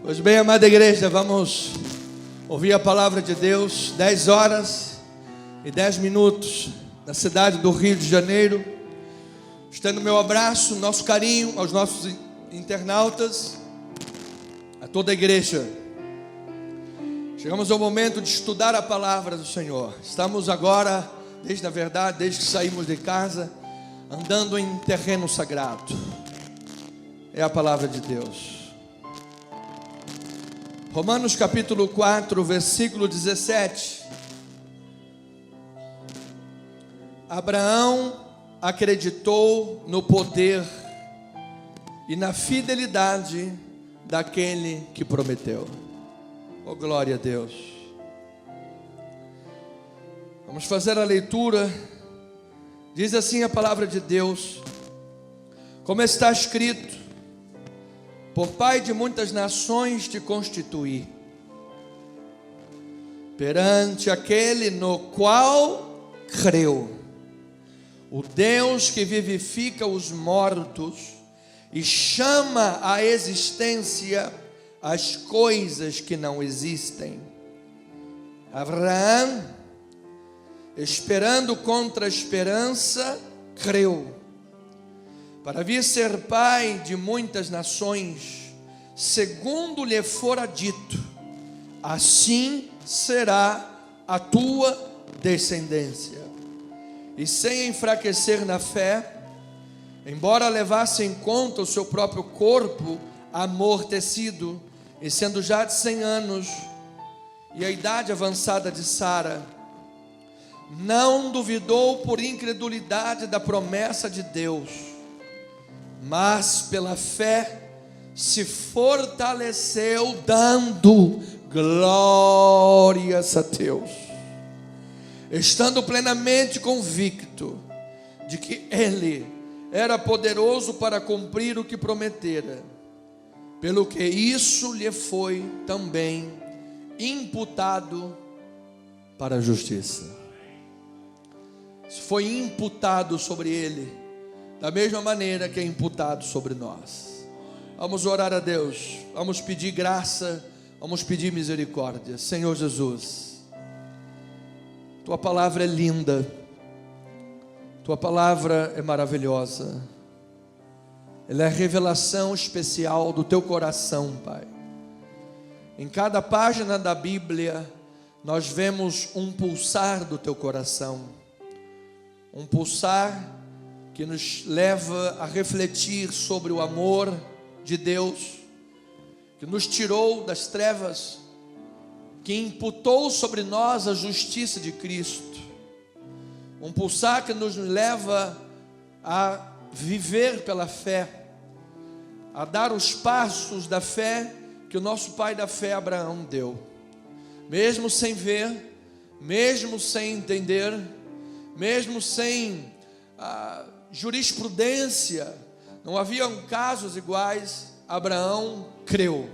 Pois bem, amada igreja, vamos ouvir a palavra de Deus. 10 horas e 10 minutos na cidade do Rio de Janeiro. Estendo meu abraço, nosso carinho aos nossos internautas, a toda a igreja. Chegamos ao momento de estudar a palavra do Senhor. Estamos agora, desde que saímos de casa, andando em terreno sagrado. É a palavra de Deus. Romanos capítulo 4, versículo 17. Abraão acreditou no poder e na fidelidade daquele que prometeu. Oh, glória a Deus. Vamos fazer a leitura. Diz assim a palavra de Deus, como está escrito: por pai de muitas nações te constituí, perante aquele no qual creu, o Deus que vivifica os mortos e chama à existência as coisas que não existem. Abraão, esperando contra a esperança, creu, para vir ser pai de muitas nações, segundo lhe fora dito, assim será a tua descendência. E sem enfraquecer na fé, embora levasse em conta o seu próprio corpo amortecido, e sendo já de 100 anos, e a idade avançada de Sara, não duvidou por incredulidade da promessa de Deus, mas pela fé se fortaleceu, dando glórias a Deus, estando plenamente convicto de que Ele era poderoso para cumprir o que prometera, pelo que isso lhe foi também imputado para a justiça. Isso foi imputado sobre ele, da mesma maneira que é imputado sobre nós. Vamos orar a Deus, vamos pedir graça, vamos pedir misericórdia. Senhor Jesus, Tua palavra é linda, Tua palavra é maravilhosa, ela é a revelação especial do Teu coração, Pai. Em cada página da Bíblia, nós vemos um pulsar do Teu coração, um pulsar que nos leva a refletir sobre o amor de Deus, que nos tirou das trevas, que imputou sobre nós a justiça de Cristo, um pulsar que nos leva a viver pela fé, a dar os passos da fé que o nosso pai da fé Abraão deu, mesmo sem ver, mesmo sem entender, mesmo sem jurisprudência, não haviam casos iguais. Abraão creu.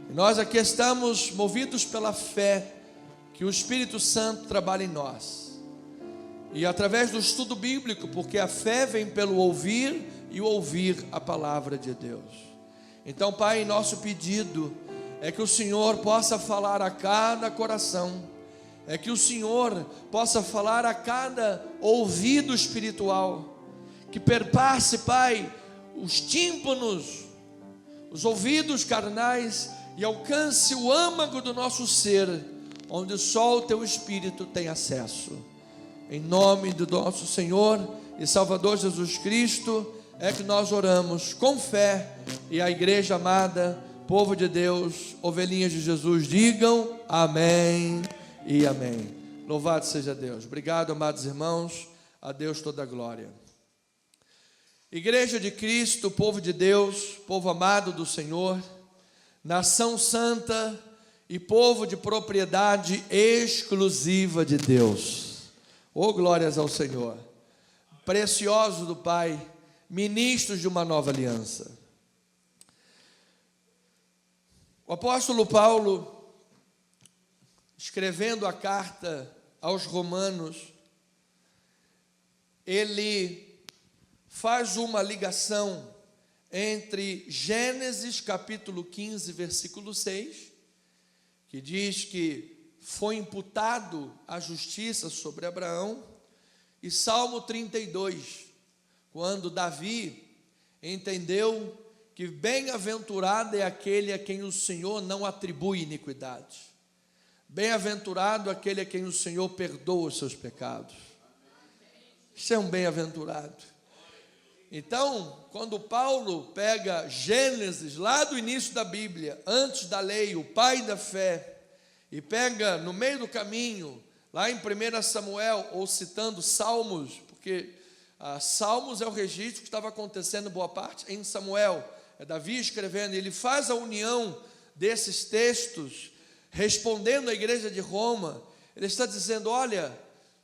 E nós aqui estamos movidos pela fé que o Espírito Santo trabalha em nós, e através do estudo bíblico, porque a fé vem pelo ouvir e o ouvir a palavra de Deus. Então, Pai, nosso pedido é que o Senhor possa falar a cada coração, é que o Senhor possa falar a cada ouvido espiritual, que perpasse, Pai, os tímpanos, os ouvidos carnais, e alcance o âmago do nosso ser, onde só o Teu Espírito tem acesso. Em nome do nosso Senhor e Salvador Jesus Cristo, é que nós oramos com fé, e a igreja amada, povo de Deus, ovelhinhas de Jesus, digam amém e amém. Louvado seja Deus. Obrigado, amados irmãos, a Deus toda a glória. Igreja de Cristo, povo de Deus, povo amado do Senhor, nação santa e povo de propriedade exclusiva de Deus. Oh, glórias ao Senhor. Precioso do Pai, ministros de uma nova aliança. O apóstolo Paulo, escrevendo a carta aos Romanos, ele faz uma ligação entre Gênesis capítulo 15, versículo 6, que diz que foi imputado a justiça sobre Abraão, e Salmo 32, quando Davi entendeu que bem-aventurado é aquele a quem o Senhor não atribui iniquidade. Bem-aventurado aquele a quem o Senhor perdoa os seus pecados. Isso é um bem-aventurado. Então, quando Paulo pega Gênesis, lá do início da Bíblia, antes da lei, o pai da fé, e pega no meio do caminho, lá em 1 Samuel, ou citando Salmos, porque Salmos é o registro que estava acontecendo boa parte em Samuel, é Davi escrevendo, e ele faz a união desses textos, respondendo à igreja de Roma. Ele está dizendo, olha,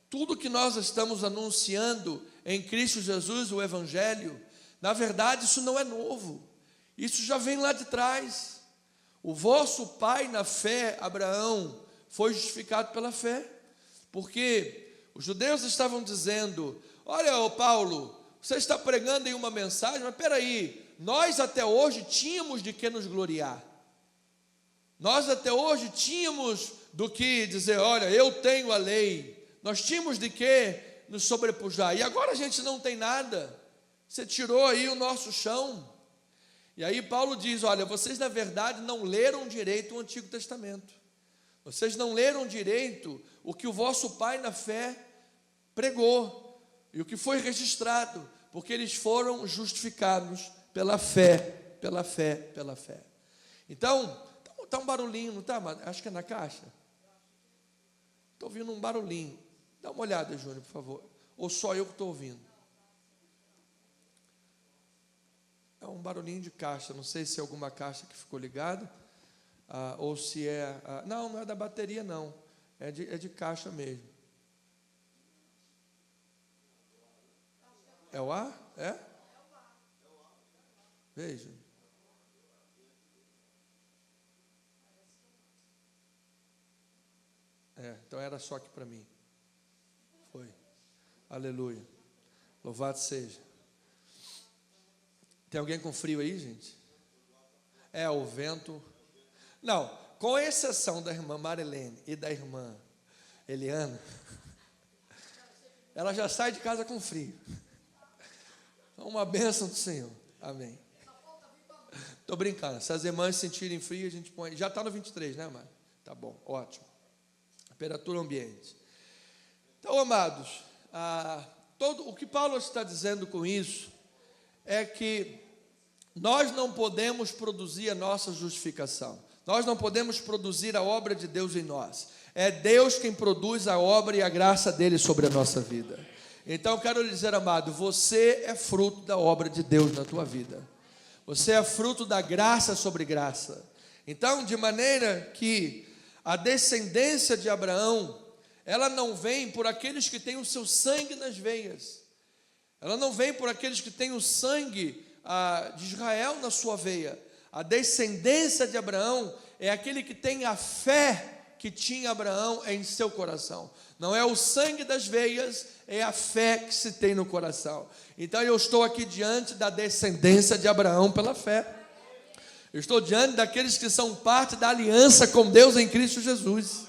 tudo que nós estamos anunciando em Cristo Jesus, o Evangelho, na verdade isso não é novo, isso já vem lá de trás. O vosso pai na fé, Abraão, foi justificado pela fé, porque os judeus estavam dizendo, olha, ô Paulo, você está pregando em uma mensagem, mas espera aí, nós até hoje tínhamos de que nos gloriar, nós até hoje tínhamos do que dizer, olha, eu tenho a lei, nós tínhamos de que nos sobrepujar, e agora a gente não tem nada, você tirou aí o nosso chão. E aí Paulo diz, olha, vocês na verdade não leram direito o Antigo Testamento, vocês não leram direito o que o vosso pai na fé pregou, e o que foi registrado, porque eles foram justificados pela fé, pela fé, pela fé. Então, está um barulhinho, não está? Acho que é na caixa. Estou ouvindo um barulhinho. Dá uma olhada, Júnior, por favor. Ou só eu que estou ouvindo? É um barulhinho de caixa. Não sei se é alguma caixa que ficou ligada, ou se é... não é da bateria, não. É de caixa mesmo. É o ar? É? Veja. Então era só aqui para mim. Foi. Aleluia. Louvado seja. Tem alguém com frio aí, gente? O vento. Não, com exceção da irmã Marilene e da irmã Eliana, ela já sai de casa com frio. Então, uma bênção do Senhor. Amém. Estou brincando. Se as irmãs sentirem frio, a gente põe. Já está no 23, né, Amado? Tá bom, ótimo. Temperatura ambiente. Então, amados, o que Paulo está dizendo com isso é que nós não podemos produzir a nossa justificação. Nós não podemos produzir a obra de Deus em nós. É Deus quem produz a obra e a graça dele sobre a nossa vida. Então, eu quero lhe dizer, amado, você é fruto da obra de Deus na tua vida. Você é fruto da graça sobre graça. Então, de maneira que a descendência de Abraão, ela não vem por aqueles que têm o seu sangue nas veias. Ela não vem por aqueles que têm o sangue de Israel na sua veia. A descendência de Abraão é aquele que tem a fé que tinha Abraão em seu coração. Não é o sangue das veias, é a fé que se tem no coração. Então eu estou aqui diante da descendência de Abraão pela fé. Eu estou diante daqueles que são parte da aliança com Deus em Cristo Jesus.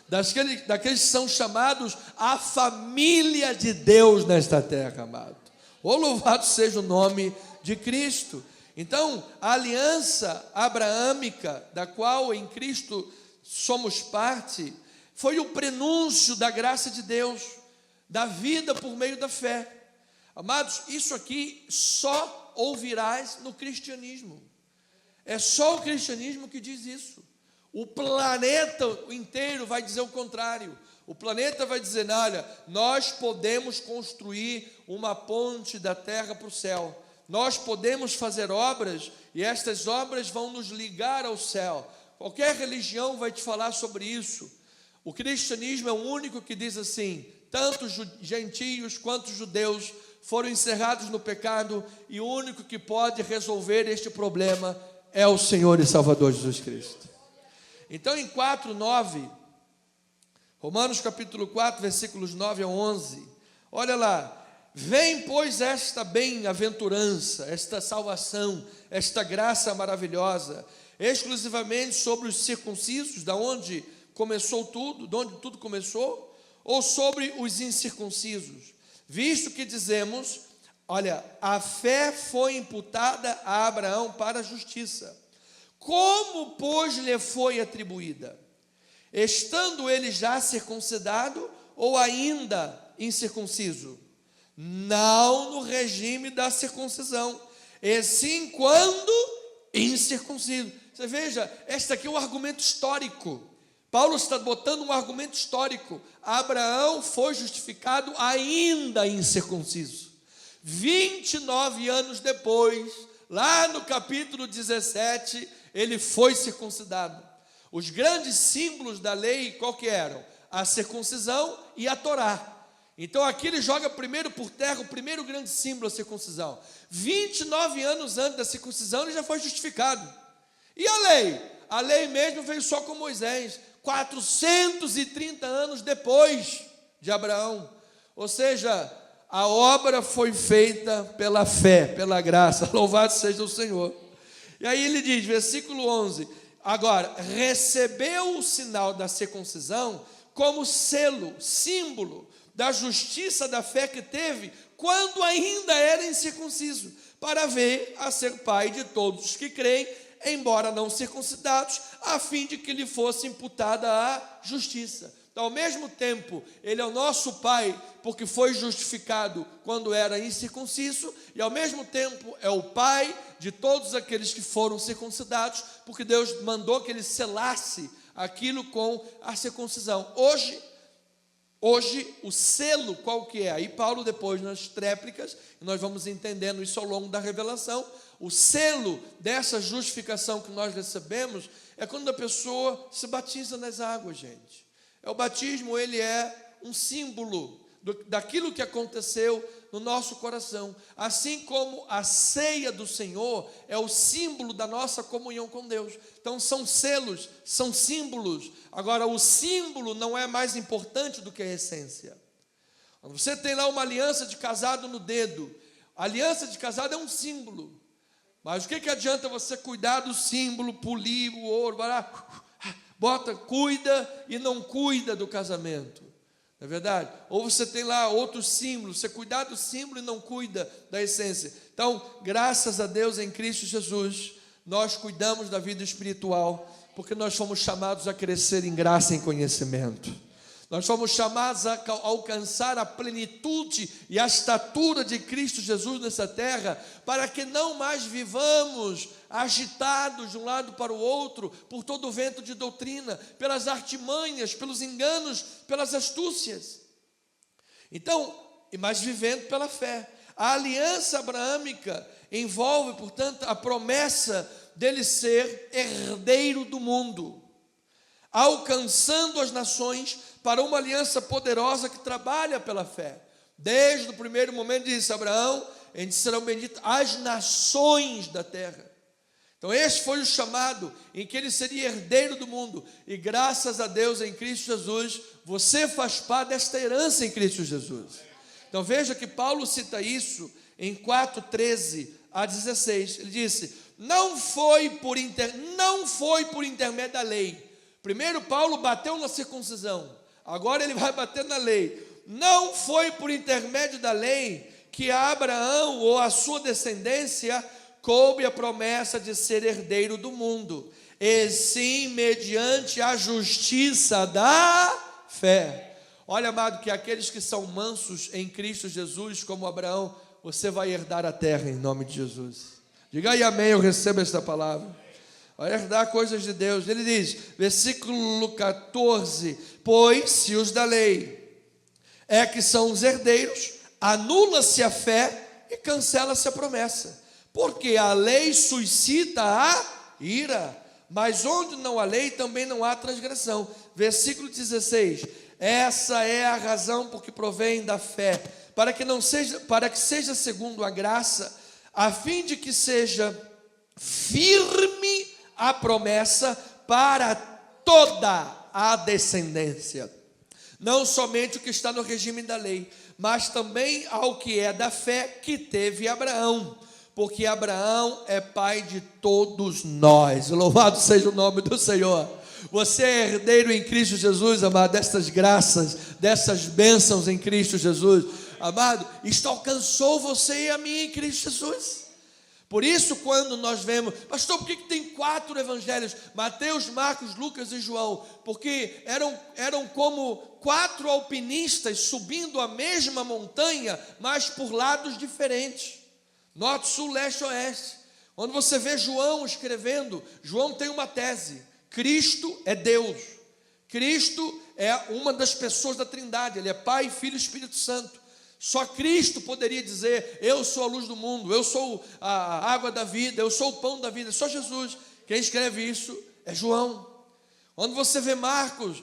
Daqueles que são chamados a família de Deus nesta terra, amado. Oh, louvado seja o nome de Cristo. Então, a aliança abraâmica, da qual em Cristo somos parte, foi o prenúncio da graça de Deus, da vida por meio da fé. Amados, isso aqui só ouvirás no cristianismo. É só o cristianismo que diz isso. O planeta inteiro vai dizer o contrário. O planeta vai dizer, olha, nós podemos construir uma ponte da terra para o céu. Nós podemos fazer obras e estas obras vão nos ligar ao céu. Qualquer religião vai te falar sobre isso. O cristianismo é o único que diz assim, tanto gentios quanto judeus foram encerrados no pecado e o único que pode resolver este problema é o Senhor e Salvador Jesus Cristo. Então em 4:9, Romanos capítulo 4, versículos 9 a 11, olha lá, Vem, pois, esta bem-aventurança, esta salvação, esta graça maravilhosa, exclusivamente sobre os circuncisos, da onde começou tudo, de onde tudo começou, ou sobre os incircuncisos? Visto que dizemos, olha, a fé foi imputada a Abraão para a justiça. Como, pois, lhe foi atribuída? Estando ele já circuncidado ou ainda incircunciso? Não no regime da circuncisão, e sim quando incircunciso. Você veja, este aqui é um argumento histórico. Paulo está botando um argumento histórico. Abraão foi justificado ainda incircunciso. 29 anos depois, lá no capítulo 17, ele foi circuncidado. Os grandes símbolos da lei, qual que eram? A circuncisão e a Torá. Então aqui ele joga primeiro por terra o primeiro grande símbolo, a circuncisão. 29 anos antes da circuncisão ele já foi justificado. E a lei? A lei mesmo veio só com Moisés, 430 anos depois de Abraão. Ou seja, a obra foi feita pela fé, pela graça. Louvado seja o Senhor. E aí ele diz, versículo 11, agora, recebeu o sinal da circuncisão como selo, símbolo da justiça da fé que teve quando ainda era incircunciso, para ver a ser pai de todos os que creem, embora não circuncidados, a fim de que lhe fosse imputada a justiça. Então, ao mesmo tempo, ele é o nosso pai, porque foi justificado quando era incircunciso, e ao mesmo tempo é o pai de todos aqueles que foram circuncidados, porque Deus mandou que ele selasse aquilo com a circuncisão. Hoje, o selo qual que é? Aí Paulo depois nas tréplicas, e nós vamos entendendo isso ao longo da revelação, o selo dessa justificação que nós recebemos é quando a pessoa se batiza nas águas, gente. O batismo, ele é um símbolo daquilo que aconteceu no nosso coração, assim como a ceia do Senhor é o símbolo da nossa comunhão com Deus. Então são selos, são símbolos. Agora o símbolo não é mais importante do que a essência. Quando você tem lá uma aliança de casado no dedo, a aliança de casado é um símbolo, mas o que adianta você cuidar do símbolo, polir o ouro, cuida e não cuida do casamento? Não é verdade? Ou você tem lá outros símbolos, você cuida do símbolo e não cuida da essência. Então, graças a Deus em Cristo Jesus, nós cuidamos da vida espiritual, porque nós fomos chamados a crescer em graça e em conhecimento. Nós fomos chamados a alcançar a plenitude e a estatura de Cristo Jesus nessa terra, para que não mais vivamos agitados de um lado para o outro, por todo o vento de doutrina, pelas artimanhas, pelos enganos, pelas astúcias. Então, mas vivendo pela fé. A aliança abraâmica envolve, portanto, a promessa dele ser herdeiro do mundo, alcançando as nações para uma aliança poderosa que trabalha pela fé. Desde o primeiro momento disse Abraão, em que serão benditas as nações da terra. Então esse foi o chamado em que ele seria herdeiro do mundo, e graças a Deus em Cristo Jesus, você faz parte desta herança em Cristo Jesus. Então veja que Paulo cita isso em 4:13 a 16, ele disse, não foi por intermédio da lei. Primeiro Paulo bateu na circuncisão, agora ele vai bater na lei. Não foi por intermédio da lei que a Abraão ou a sua descendência coube a promessa de ser herdeiro do mundo, e sim mediante a justiça da fé. Olha, amado, que aqueles que são mansos em Cristo Jesus, como Abraão, você vai herdar a terra em nome de Jesus. Diga aí amém, eu recebo esta palavra. Vai herdar coisas de Deus. Ele diz, versículo 14, pois se os da lei é que são os herdeiros, anula-se a fé e cancela-se a promessa. Porque a lei suscita a ira, mas onde não há lei também não há transgressão. Versículo 16, essa é a razão por que provém da fé, para que seja segundo a graça, a fim de que seja firme a promessa para toda a descendência, não somente o que está no regime da lei, mas também ao que é da fé que teve Abraão, porque Abraão é pai de todos nós. Louvado seja o nome do Senhor. Você é herdeiro em Cristo Jesus, amado, destas graças, dessas bênçãos em Cristo Jesus. Amado, isto alcançou você e a mim em Cristo Jesus. Por isso, quando nós vemos, pastor, por que tem 4 evangelhos? Mateus, Marcos, Lucas e João. Porque eram como 4 alpinistas subindo a mesma montanha, mas por lados diferentes. Norte, sul, leste, oeste. Quando você vê João escrevendo, João tem uma tese: Cristo é Deus. Cristo é uma das pessoas da Trindade. Ele é Pai, Filho e Espírito Santo. Só Cristo poderia dizer: eu sou a luz do mundo, eu sou a água da vida, eu sou o pão da vida. Só Jesus. Quem escreve isso é João. Quando você vê Marcos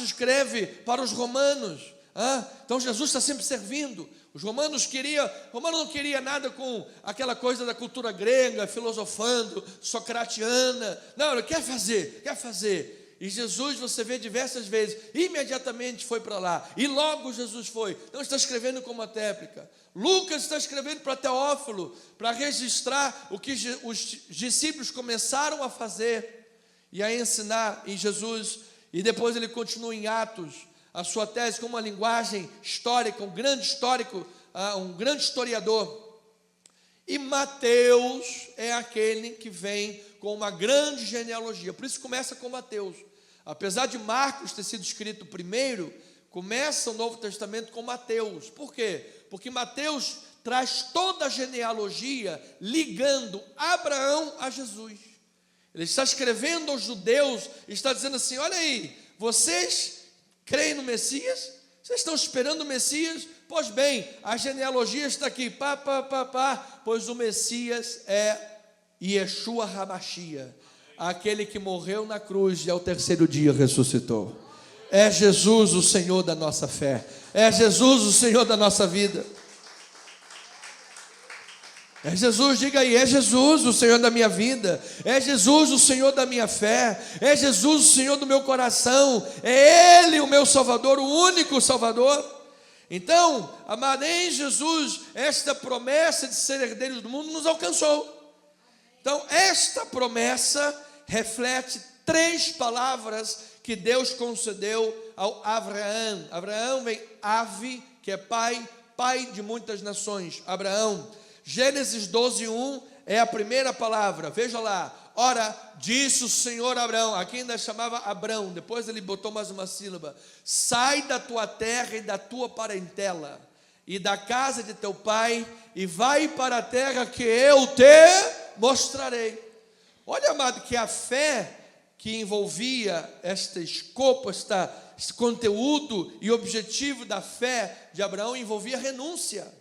escreve para os romanos. Então Jesus está sempre servindo. Os romanos não queria nada com aquela coisa da cultura grega, filosofando, socratiana. Não, ele quer fazer. E Jesus, você vê diversas vezes, imediatamente foi para lá. E logo Jesus foi. Não está escrevendo como a téplica. Lucas está escrevendo para Teófilo, para registrar o que os discípulos começaram a fazer e a ensinar em Jesus. E depois ele continua em Atos, a sua tese com uma linguagem histórica, um grande histórico, um grande historiador. E Mateus é aquele que vem com uma grande genealogia. Por isso começa com Mateus. Apesar de Marcos ter sido escrito primeiro, começa o Novo Testamento com Mateus. Por quê? Porque Mateus traz toda a genealogia ligando Abraão a Jesus. Ele está escrevendo aos judeus, está dizendo assim: olha aí, vocês creem no Messias? Vocês estão esperando o Messias? Pois bem, a genealogia está aqui, pois o Messias é Yeshua HaMashiach, aquele que morreu na cruz e ao terceiro dia ressuscitou. É Jesus o Senhor da nossa fé, é Jesus o Senhor da nossa vida. É Jesus, diga aí, é Jesus o Senhor da minha vida, é Jesus o Senhor da minha fé, é Jesus o Senhor do meu coração, é Ele o meu Salvador, o único Salvador. Então, amado, em Jesus, esta promessa de ser herdeiros do mundo nos alcançou. Então, esta promessa reflete 3 palavras que Deus concedeu ao Abraão. Abraão vem Ave, que é pai de muitas nações. Abraão. Gênesis 12:1 é a primeira palavra. Veja lá. Ora, disse o Senhor a Abraão. Aqui ainda chamava Abrão, depois ele botou mais uma sílaba: sai da tua terra e da tua parentela e da casa de teu pai, e vai para a terra que eu te mostrarei. Olha, amado, que a fé que envolvia este escopo, este conteúdo e objetivo da fé de Abraão envolvia renúncia.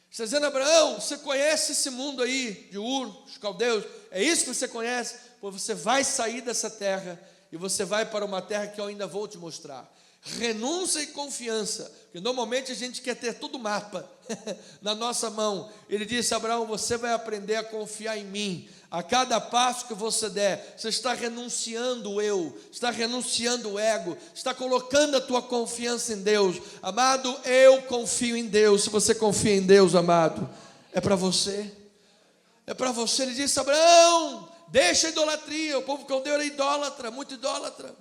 Está dizendo: Abraão, você conhece esse mundo aí de Ur, os caldeus, é isso que você conhece? Pois você vai sair dessa terra e você vai para uma terra que eu ainda vou te mostrar. Renúncia e confiança, porque normalmente a gente quer ter tudo mapa na nossa mão. Ele disse: Abraão, você vai aprender a confiar em mim. A cada passo que você der, você está renunciando o eu, está renunciando o ego, está colocando a tua confiança em Deus. Amado, eu confio em Deus. Se você confia em Deus, amado, é para você. É para você. Ele disse: Abraão, deixa a idolatria. O povo caldeu era idólatra, muito idólatra.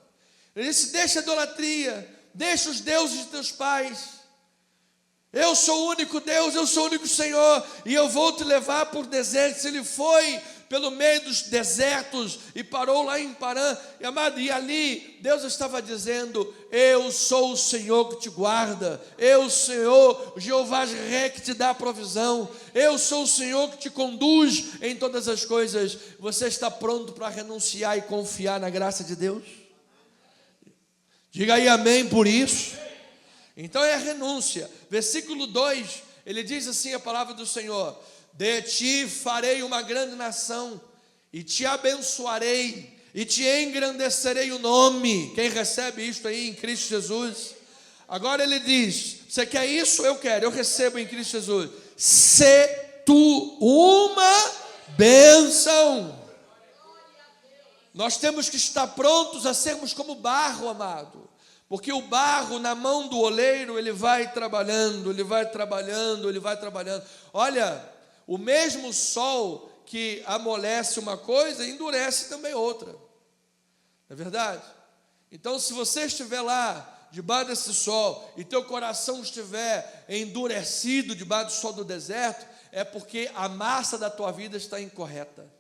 Ele disse: deixa a idolatria, deixa os deuses de teus pais. Eu sou o único Deus, eu sou o único Senhor, e eu vou te levar por desertos. Ele foi pelo meio dos desertos e parou lá em Parã, e, amado, e ali Deus estava dizendo: eu sou o Senhor que te guarda, eu, Senhor, Jeová Jireh, que te dá a provisão, eu sou o Senhor que te conduz em todas as coisas. Você está pronto para renunciar e confiar na graça de Deus? Diga aí amém por isso. Então é a renúncia. Versículo 2, ele diz assim a palavra do Senhor: de ti farei uma grande nação, e te abençoarei, e te engrandecerei o nome. Quem recebe isto aí em Cristo Jesus? Agora ele diz: você quer isso? Eu quero, eu recebo em Cristo Jesus. Se tu uma bênção. Nós temos que estar prontos a sermos como barro, amado, Porque o barro na mão do oleiro, ele vai trabalhando, ele vai trabalhando, ele vai trabalhando. Olha, o mesmo sol que amolece uma coisa, endurece também outra. Não é verdade? Então, se você estiver lá, debaixo desse sol, e teu coração estiver endurecido debaixo do sol do deserto, é porque a massa da tua vida está incorreta.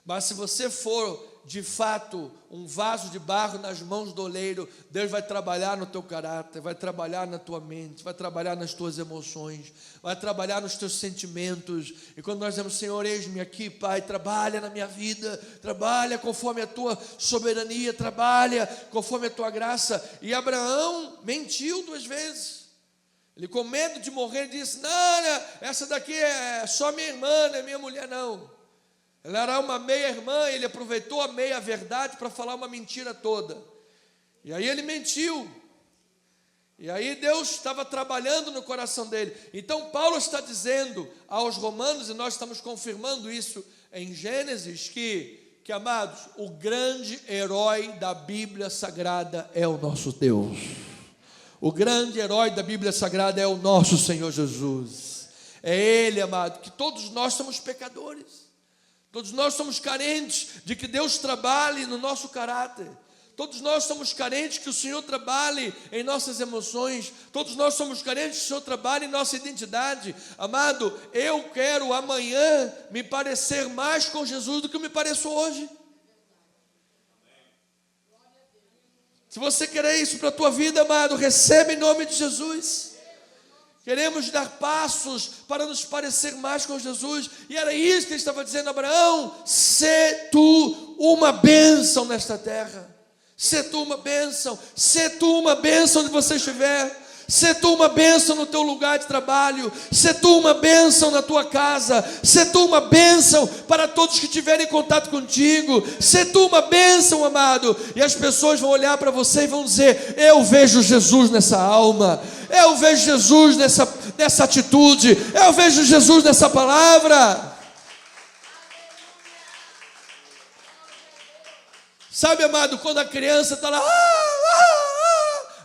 Mas se você for, de fato, um vaso de barro nas mãos do oleiro, Deus vai trabalhar no teu caráter, vai trabalhar na tua mente, vai trabalhar nas tuas emoções, vai trabalhar nos teus sentimentos. E quando nós dizemos, Senhor, eis-me aqui, Pai, trabalha na minha vida, trabalha conforme a tua soberania, trabalha conforme a tua graça. E Abraão mentiu 2 vezes. Ele, com medo de morrer, disse, não, essa daqui é só minha irmã, não é minha mulher, não. Ela era uma meia-irmã, ele aproveitou a meia-verdade para falar uma mentira toda. E aí ele mentiu. E aí Deus estava trabalhando no coração dele. Então Paulo está dizendo aos romanos, e nós estamos confirmando isso em Gênesis, que amados, o grande herói da Bíblia Sagrada é o nosso Deus. O grande herói da Bíblia Sagrada é o nosso Senhor Jesus. É Ele, amado, que todos nós somos pecadores. Todos nós somos carentes de que Deus trabalhe no nosso caráter. Todos nós somos carentes que o Senhor trabalhe em nossas emoções. Todos nós somos carentes que o Senhor trabalhe em nossa identidade. Amado, eu quero amanhã me parecer mais com Jesus do que eu me pareço hoje. Se você quer isso para a tua vida, amado, recebe em nome de Jesus. Queremos dar passos para nos parecer mais com Jesus. E era isso que ele estava dizendo a Abraão. Sê tu uma bênção nesta terra. Sê tu uma bênção. Sê tu uma bênção onde você estiver. Sê tu uma bênção no teu lugar de trabalho. Sê tu uma bênção na tua casa. Sê tu uma bênção para todos que tiverem contato contigo. Sê tu uma bênção, amado. E as pessoas vão olhar para você e vão dizer, eu vejo Jesus nessa alma. Eu vejo Jesus nessa atitude. Eu vejo Jesus nessa palavra. Sabe, amado, quando a criança está lá,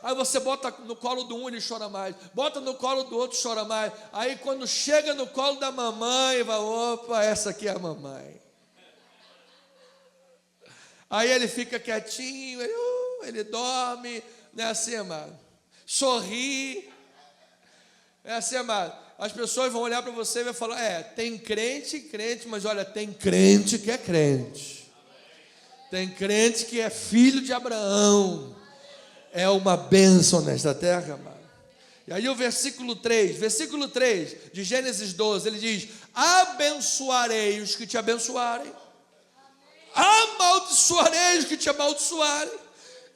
aí você bota no colo do um, ele chora mais. Bota no colo do outro, chora mais. Aí quando chega no colo da mamãe, vai, opa, essa aqui é a mamãe. Aí ele fica quietinho, ele dorme, não é assim, amado? Sorri. É assim, amado. As pessoas vão olhar para você e vão falar, tem crente, mas olha, tem crente que é crente. Tem crente que é filho de Abraão. É uma bênção nesta terra, amado. E aí o versículo 3 de Gênesis 12, ele diz, abençoarei os que te abençoarem. Amaldiçoarei os que te amaldiçoarem.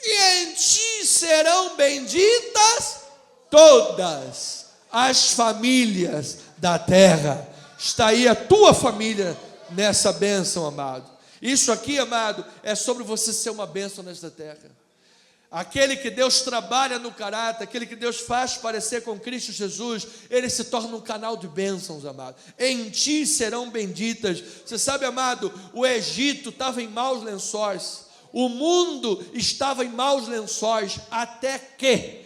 E em ti serão benditas todas as famílias da terra. Está aí a tua família nessa bênção, amado. Isso aqui, amado, é sobre você ser uma bênção nesta terra. Aquele que Deus trabalha no caráter, aquele que Deus faz parecer com Cristo Jesus, ele se torna um canal de bênçãos, amado. Em ti serão benditas. Você sabe, amado, o Egito estava em maus lençóis. O mundo estava em maus lençóis, até que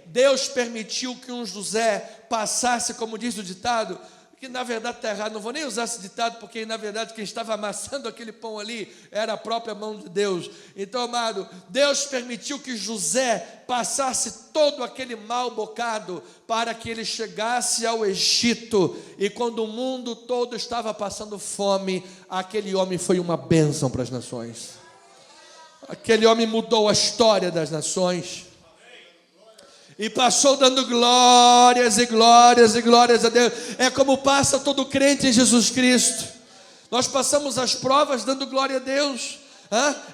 Deus permitiu que um José passasse, como diz o ditado, que na verdade está errado, não vou nem usar esse ditado, porque na verdade quem estava amassando aquele pão ali era a própria mão de Deus. Então, amado, Deus permitiu que José passasse todo aquele mal bocado para que ele chegasse ao Egito. E quando o mundo todo estava passando fome, aquele homem foi uma bênção para as nações. Aquele homem mudou a história das nações. E passou dando glórias e glórias e glórias a Deus. É como passa todo crente em Jesus Cristo. Nós passamos as provas dando glória a Deus.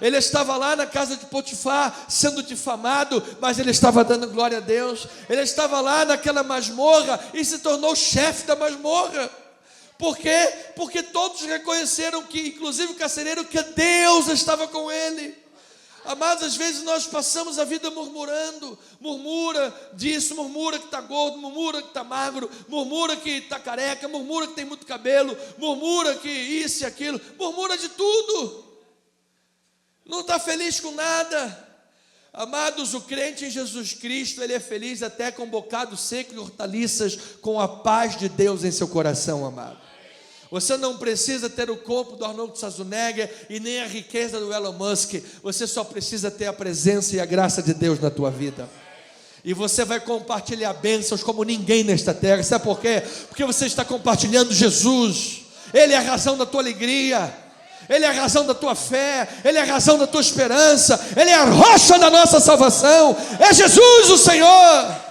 Ele estava lá na casa de Potifar sendo difamado, mas ele estava dando glória a Deus. Ele estava lá naquela masmorra e se tornou chefe da masmorra. Por quê? Porque todos reconheceram que, inclusive o carcereiro, que Deus estava com ele. Amados, às vezes nós passamos a vida murmurando. Murmura disso, murmura que está gordo, murmura que está magro, murmura que está careca, murmura que tem muito cabelo, murmura que isso e aquilo, murmura de tudo. Não está feliz com nada. Amados, o crente em Jesus Cristo, ele é feliz até com um bocado seco e hortaliças, com a paz de Deus em seu coração, amado. Você não precisa ter o corpo do Arnold Schwarzenegger e nem a riqueza do Elon Musk. Você só precisa ter a presença e a graça de Deus na tua vida. E você vai compartilhar bênçãos como ninguém nesta terra. Sabe por quê? Porque você está compartilhando Jesus. Ele é a razão da tua alegria, Ele é a razão da tua fé, Ele é a razão da tua esperança, Ele é a rocha da nossa salvação. É Jesus o Senhor.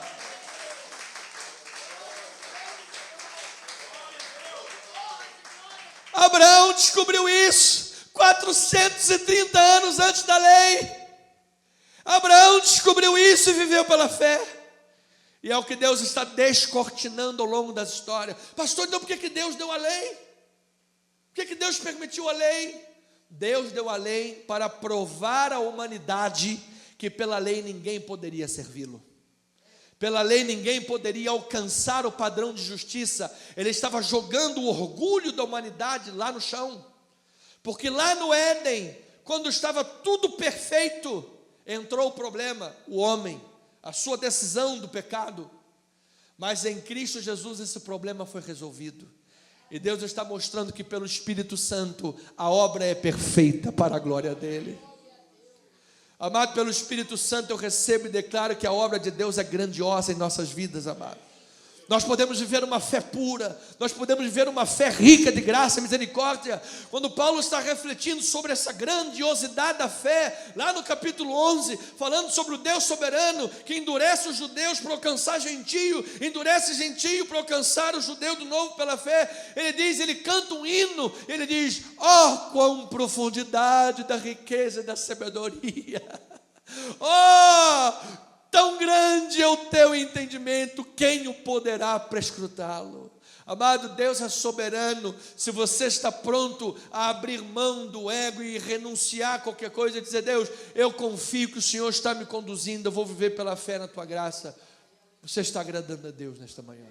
Abraão descobriu isso 430 anos antes da lei. Abraão descobriu isso e viveu pela fé. E é o que Deus está descortinando ao longo das histórias. Pastor, então por que Deus deu a lei? Por que Deus permitiu a lei? Deus deu a lei para provar à humanidade que pela lei ninguém poderia servi-lo. Pela lei ninguém poderia alcançar o padrão de justiça. Ele estava jogando o orgulho da humanidade lá no chão. Porque lá no Éden, quando estava tudo perfeito, entrou o problema, o homem, a sua decisão do pecado. Mas em Cristo Jesus esse problema foi resolvido. E Deus está mostrando que pelo Espírito Santo a obra é perfeita para a glória dele. Amado, pelo Espírito Santo eu recebo e declaro que a obra de Deus é grandiosa em nossas vidas, amado. Nós podemos viver uma fé pura, nós podemos viver uma fé rica de graça e misericórdia. Quando Paulo está refletindo sobre essa grandiosidade da fé, lá no capítulo 11, falando sobre o Deus soberano, que endurece os judeus para alcançar gentio, endurece gentio para alcançar o judeu de novo pela fé, ele diz, ele canta um hino, ele diz, ó, quão profundidade da riqueza e da sabedoria, ó, tão grande é o teu entendimento, quem o poderá prescrutá-lo? Amado, Deus é soberano. Se você está pronto a abrir mão do ego e renunciar a qualquer coisa e dizer, Deus, eu confio que o Senhor está me conduzindo, eu vou viver pela fé na tua graça, você está agradando a Deus nesta manhã.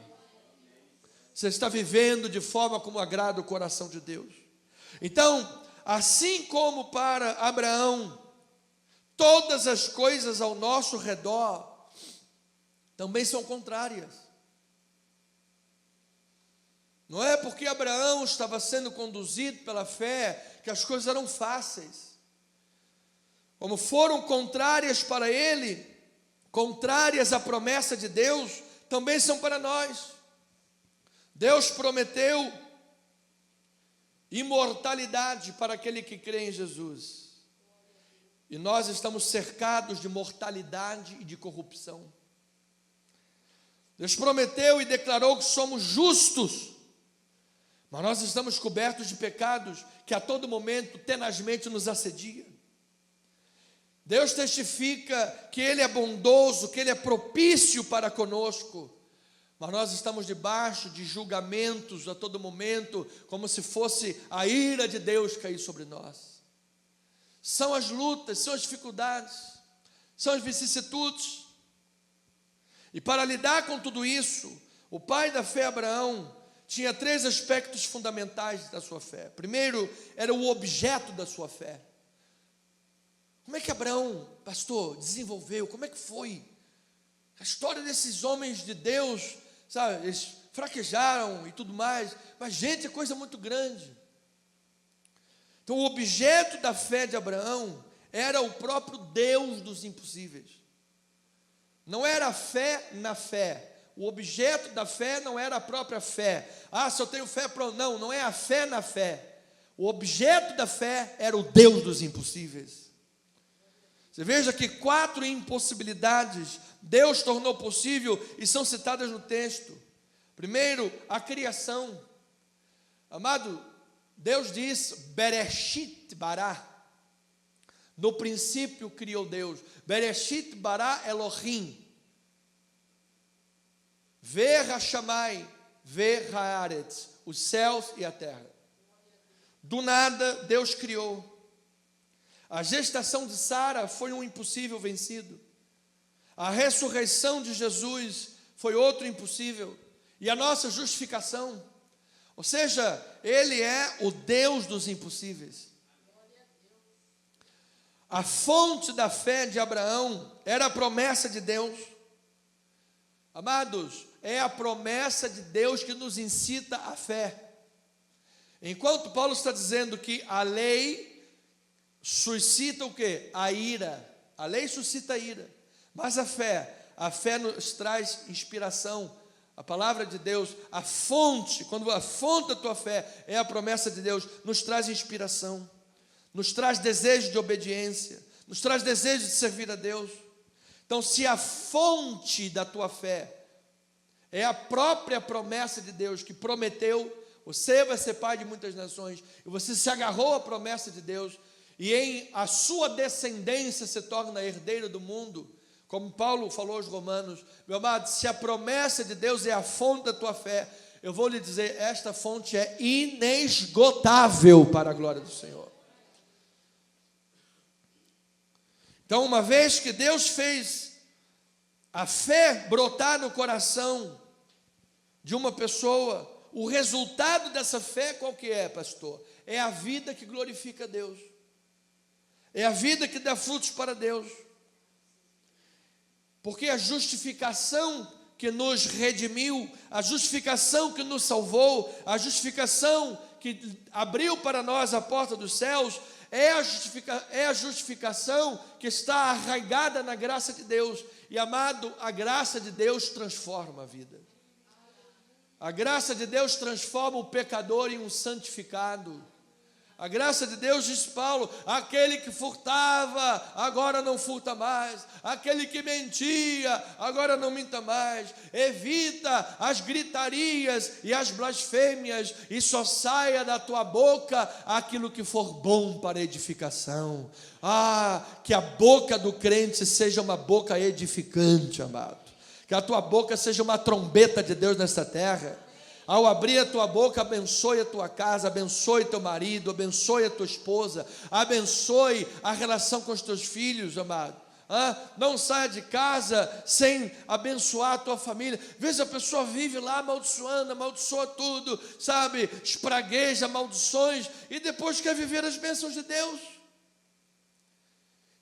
Você está vivendo de forma como agrada o coração de Deus. Então, assim como para Abraão, todas as coisas ao nosso redor também são contrárias. Não é porque Abraão estava sendo conduzido pela fé que as coisas eram fáceis. Como foram contrárias para ele, contrárias à promessa de Deus, também são para nós. Deus prometeu imortalidade para aquele que crê em Jesus. E nós estamos cercados de mortalidade e de corrupção. Deus prometeu e declarou que somos justos, mas nós estamos cobertos de pecados que a todo momento tenazmente nos assedia. Deus testifica que Ele é bondoso, que Ele é propício para conosco, mas nós estamos debaixo de julgamentos a todo momento, como se fosse a ira de Deus cair sobre nós. São as lutas, são as dificuldades, são as vicissitudes. E para lidar com tudo isso, o pai da fé, Abraão, tinha 3 aspectos fundamentais da sua fé. Primeiro, era o objeto da sua fé. Como é que Abraão, pastor, desenvolveu? Como é que foi? A história desses homens de Deus, sabe, eles fraquejaram e tudo mais, mas gente, é coisa muito grande. Então o objeto da fé de Abraão era o próprio Deus dos impossíveis. Não era a fé na fé. O objeto da fé não era a própria fé. Ah, se eu tenho fé, não, não é a fé na fé. O objeto da fé era o Deus dos impossíveis. Você veja que 4 impossibilidades Deus tornou possível e são citadas no texto. Primeiro, a criação. Amado, Deus diz, Bereshit bara. No princípio criou Deus. Bereshit bara Elohim. Ver Hashamai, ver Haaretz, os céus e a terra. Do nada, Deus criou. A gestação de Sara foi um impossível vencido. A ressurreição de Jesus foi outro impossível. E a nossa justificação. Ou seja, Ele é o Deus dos impossíveis. A fonte da fé de Abraão era a promessa de Deus. Amados, é a promessa de Deus que nos incita à fé. Enquanto Paulo está dizendo que a lei suscita o quê? A ira. A lei suscita a ira. Mas a fé nos traz inspiração. A palavra de Deus, a fonte, quando a fonte da tua fé é a promessa de Deus, nos traz inspiração, nos traz desejo de obediência, nos traz desejo de servir a Deus. Então, se a fonte da tua fé é a própria promessa de Deus, que prometeu, você vai ser pai de muitas nações, e você se agarrou à promessa de Deus, e em a sua descendência se torna herdeiro do mundo, como Paulo falou aos Romanos, meu amado, se a promessa de Deus é a fonte da tua fé, eu vou lhe dizer, esta fonte é inesgotável para a glória do Senhor. Então, uma vez que Deus fez a fé brotar no coração de uma pessoa, o resultado dessa fé qual que é, pastor? É a vida que glorifica a Deus. É a vida que dá frutos para Deus. Porque a justificação que nos redimiu, a justificação que nos salvou, a justificação que abriu para nós a porta dos céus, é a justificação que está arraigada na graça de Deus. E amado, a graça de Deus transforma a vida. A graça de Deus transforma o pecador em um santificado. A graça de Deus, diz Paulo, aquele que furtava, agora não furta mais. Aquele que mentia, agora não minta mais. Evita as gritarias e as blasfêmias, e só saia da tua boca aquilo que for bom para edificação. Que a boca do crente seja uma boca edificante, amado. Que a tua boca seja uma trombeta de Deus nesta terra. Ao abrir a tua boca, abençoe a tua casa, abençoe teu marido, abençoe a tua esposa, abençoe a relação com os teus filhos, amado. Não saia de casa sem abençoar a tua família. Às vezes a pessoa vive lá amaldiçoando, amaldiçoa tudo, sabe, espragueja maldições, e depois quer viver as bênçãos de Deus.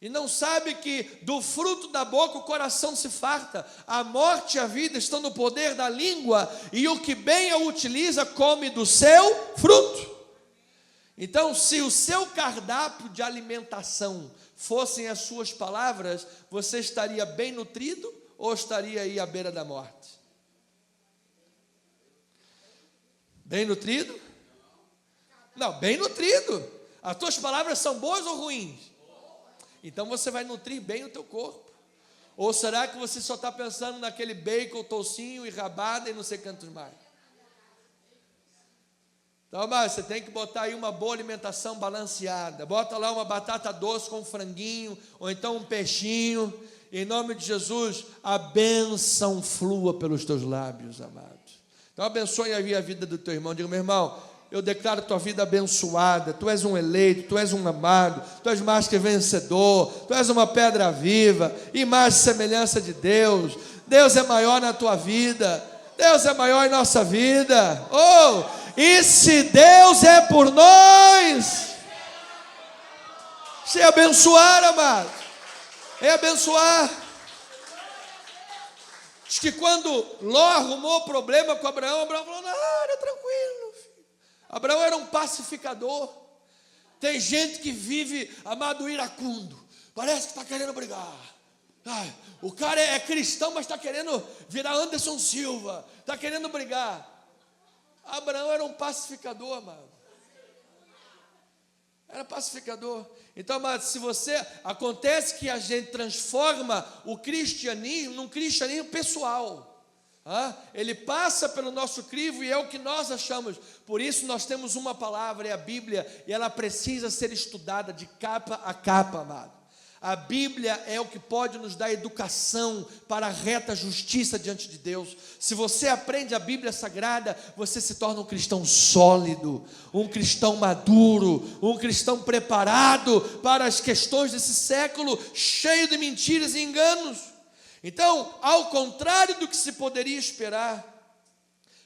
E não sabe que do fruto da boca o coração se farta. A morte e a vida estão no poder da língua, e o que bem a utiliza come do seu fruto. Então, se o seu cardápio de alimentação fossem as suas palavras, você estaria bem nutrido ou estaria aí à beira da morte? Bem nutrido? Não, bem nutrido. As tuas palavras são boas ou ruins? Então você vai nutrir bem o teu corpo. Ou será que você só está pensando naquele bacon, toucinho e rabada e não sei quantos mais? Então, mas você tem que botar aí uma boa alimentação balanceada. Bota lá uma batata doce com um franguinho, ou então um peixinho. Em nome de Jesus, a bênção flua pelos teus lábios, amado. Então abençoe a vida do teu irmão. Diga, meu irmão, eu declaro tua vida abençoada. Tu és um eleito, tu és um amado, tu és mais que vencedor, tu és uma pedra viva, imagem e semelhança de Deus. Deus é maior na tua vida, Deus é maior em nossa vida. E se Deus é por nós, se abençoar, amado, é abençoar. Diz que quando Ló arrumou problema com Abraão falou, não, era tranquilo, filho. Abraão era um pacificador. Tem gente que vive, amado, iracundo, parece que está querendo brigar. O cara é cristão, mas está querendo virar Anderson Silva, está querendo brigar. Abraão era um pacificador, amado. Era pacificador. Então, amado, se você, acontece que a gente transforma o cristianismo num cristianismo pessoal. Ele passa pelo nosso crivo e é o que nós achamos. Por isso nós temos uma palavra, é a Bíblia, e ela precisa ser estudada de capa a capa, amado. A Bíblia é o que pode nos dar educação para a reta justiça diante de Deus. Se você aprende a Bíblia Sagrada, você se torna um cristão sólido, um cristão maduro, um cristão preparado para as questões desse século, cheio de mentiras e enganos. Então, ao contrário do que se poderia esperar,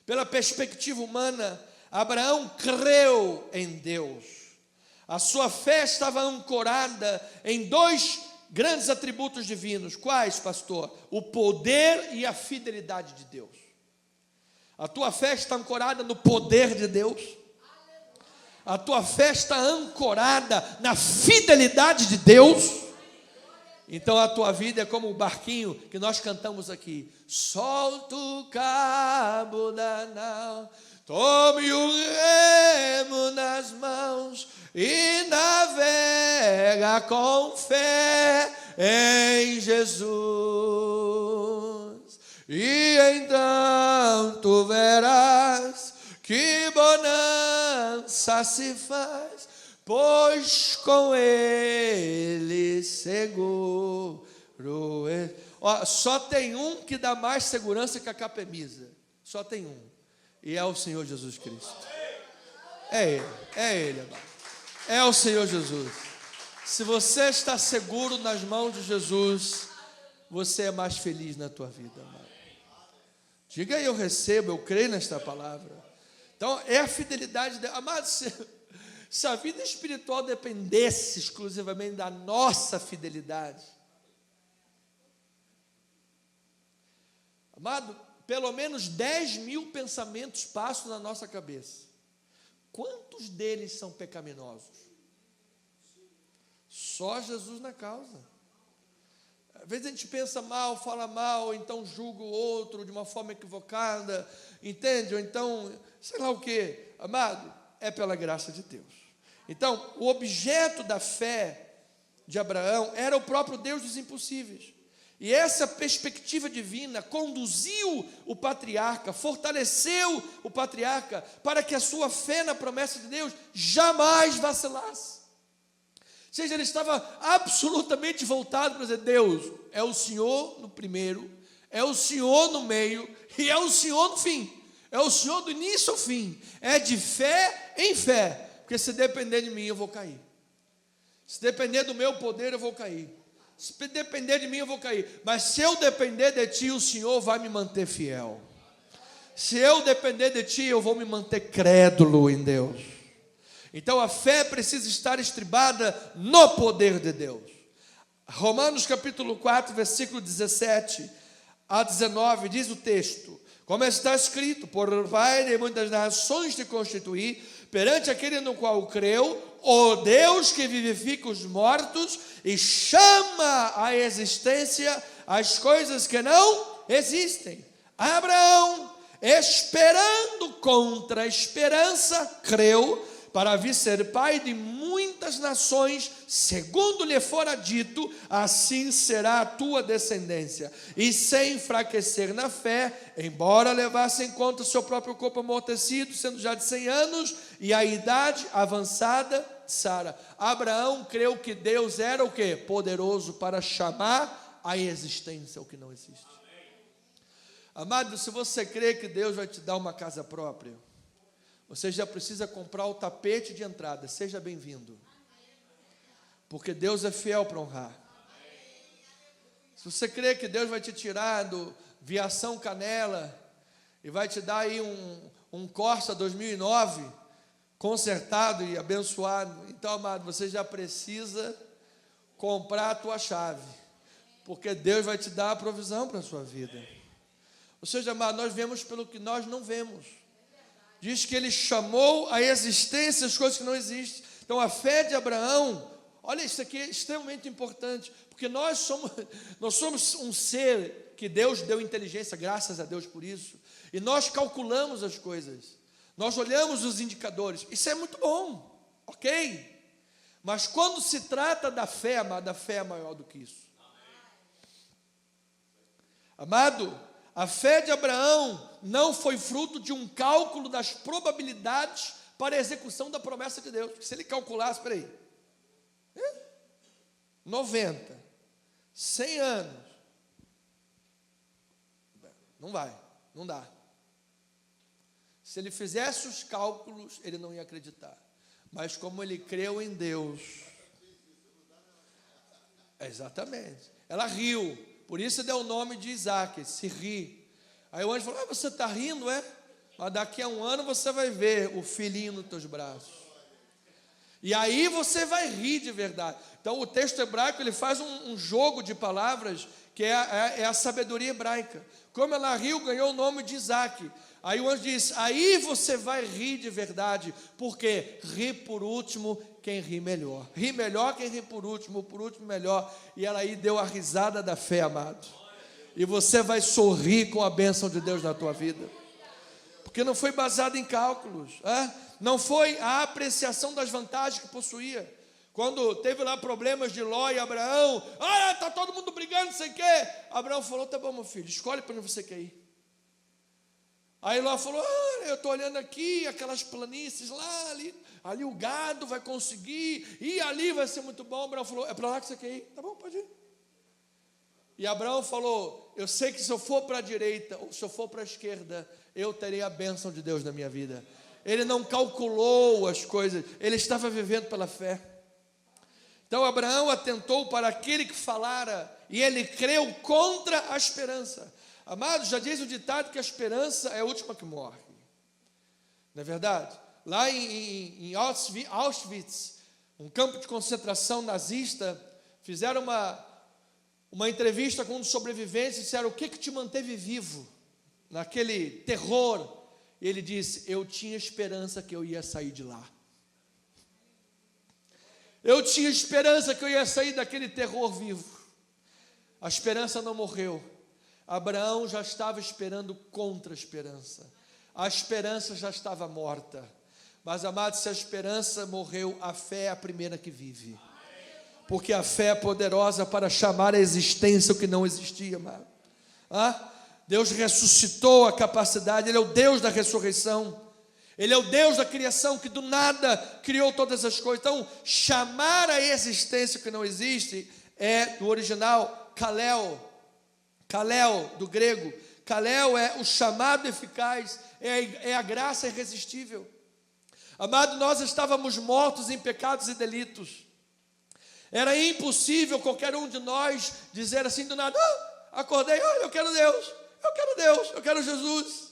pela perspectiva humana, Abraão creu em Deus. A sua fé estava ancorada em dois grandes atributos divinos. Quais, pastor? O poder e a fidelidade de Deus. A tua fé está ancorada no poder de Deus. A tua fé está ancorada na fidelidade de Deus. Então a tua vida é como o barquinho que nós cantamos aqui. Solta o cabo da nau, tome o remo nas mãos e navega com fé em Jesus. E então tu verás que bonança se faz, pois com ele seguro. Ó, só tem um que dá mais segurança que a capemisa. Só tem um. E é o Senhor Jesus Cristo. É Ele, amado. É o Senhor Jesus. Se você está seguro nas mãos de Jesus, você é mais feliz na tua vida, amado. Diga aí, eu recebo, eu creio nesta palavra. Então, é a fidelidade de Deus. Amado, se a vida espiritual dependesse exclusivamente da nossa fidelidade, amado, pelo menos 10.000 pensamentos passam na nossa cabeça. Quantos deles são pecaminosos? Só Jesus na causa. Às vezes a gente pensa mal, fala mal, ou então julga o outro de uma forma equivocada, entende? Ou então, sei lá o que. Amado, é pela graça de Deus. Então, o objeto da fé de Abraão era o próprio Deus dos impossíveis. E essa perspectiva divina conduziu o patriarca, fortaleceu o patriarca, para que a sua fé na promessa de Deus jamais vacilasse. Ou seja, ele estava absolutamente voltado para dizer: Deus, é o Senhor no primeiro, é o Senhor no meio e é o Senhor no fim. É o Senhor do início ao fim. É de fé em fé. Porque se depender de mim, eu vou cair. Se depender do meu poder, eu vou cair. Se depender de mim, eu vou cair. Mas se eu depender de ti, o Senhor vai me manter fiel. Se eu depender de ti, eu vou me manter crédulo em Deus. Então a fé precisa estar estribada no poder de Deus. Romanos capítulo 4, versículo 17 a 19, diz o texto: como está escrito, por Pai de muitas nações te constituí, perante aquele no qual creu, o Deus que vivifica os mortos e chama à existência as coisas que não existem. Abraão, esperando contra a esperança, creu, para vir ser pai de muitas nações, segundo lhe fora dito, assim será a tua descendência. E sem enfraquecer na fé, embora levasse em conta o seu próprio corpo amortecido, sendo já de 100 anos, e a idade avançada de Sara. Abraão creu que Deus era o quê? Poderoso para chamar à existência o que não existe. Amado, se você crê que Deus vai te dar uma casa própria, você já precisa comprar o tapete de entrada. Seja bem-vindo. Porque Deus é fiel para honrar. Se você crê que Deus vai te tirar do Viação Canela e vai te dar aí um Corsa 2009 consertado e abençoado, então, amado, você já precisa comprar a tua chave. Porque Deus vai te dar a provisão para a sua vida. Ou seja, amado, nós vemos pelo que nós não vemos. Diz que ele chamou à existência as coisas que não existem. Então a fé de Abraão, olha, isso aqui é extremamente importante, porque nós somos um ser que Deus deu inteligência, graças a Deus por isso, e nós calculamos as coisas, nós olhamos os indicadores, isso é muito bom, ok? Mas quando se trata da fé, amado, a fé é maior do que isso. Amado, a fé de Abraão não foi fruto de um cálculo das probabilidades para a execução da promessa de Deus. Porque se ele calculasse, 90, 100 anos, não vai, não dá. Se ele fizesse os cálculos, ele não ia acreditar. Mas como ele creu em Deus, exatamente, ela riu. Por isso deu o nome de Isaac, se ri. Aí o anjo falou: você está rindo, é? Mas daqui a um ano você vai ver o filhinho nos teus braços. E aí você vai rir de verdade. Então o texto hebraico ele faz um jogo de palavras que é a sabedoria hebraica. Como ela riu, ganhou o nome de Isaac. Aí o anjo diz, aí você vai rir de verdade, porque ri por último quem ri melhor. Ri melhor quem ri por último melhor. E ela aí deu a risada da fé, amado. E você vai sorrir com a bênção de Deus na tua vida. Porque não foi baseado em cálculos, não foi a apreciação das vantagens que possuía. Quando teve lá problemas de Ló e Abraão, está todo mundo brigando, não sei o quê. Abraão falou, tá bom, meu filho, escolhe para onde você quer ir. Aí Ló falou, eu estou olhando aqui, aquelas planícies lá, ali o gado vai conseguir, e ali vai ser muito bom. Abraão falou, é para lá que você quer ir? Tá bom, pode ir. E Abraão falou, eu sei que se eu for para a direita, ou se eu for para a esquerda, eu terei a bênção de Deus na minha vida. Ele não calculou as coisas, ele estava vivendo pela fé. Então Abraão atentou para aquele que falara, e ele creu contra a esperança. Amados, já diz o ditado que a esperança é a última que morre. Não é verdade? Lá em Auschwitz, um campo de concentração nazista, fizeram uma entrevista com um dos sobreviventes e disseram, o que te manteve vivo naquele terror? E ele disse, eu tinha esperança que eu ia sair de lá. Eu tinha esperança que eu ia sair daquele terror vivo. A esperança não morreu. Abraão já estava esperando contra a esperança. A esperança já estava morta. Mas, amados, se a esperança morreu, a fé é a primeira que vive. Porque a fé é poderosa para chamar à existência o que não existia, amado. Deus ressuscitou a capacidade, Ele é o Deus da ressurreição. Ele é o Deus da criação, que do nada criou todas as coisas. Então, chamar à existência o que não existe é, no original, kaleo. Kaleo, do grego. Kaleo é o chamado eficaz, é a graça irresistível. Amado, nós estávamos mortos em pecados e delitos. Era impossível qualquer um de nós dizer assim do nada, acordei, eu quero Deus, eu quero Jesus.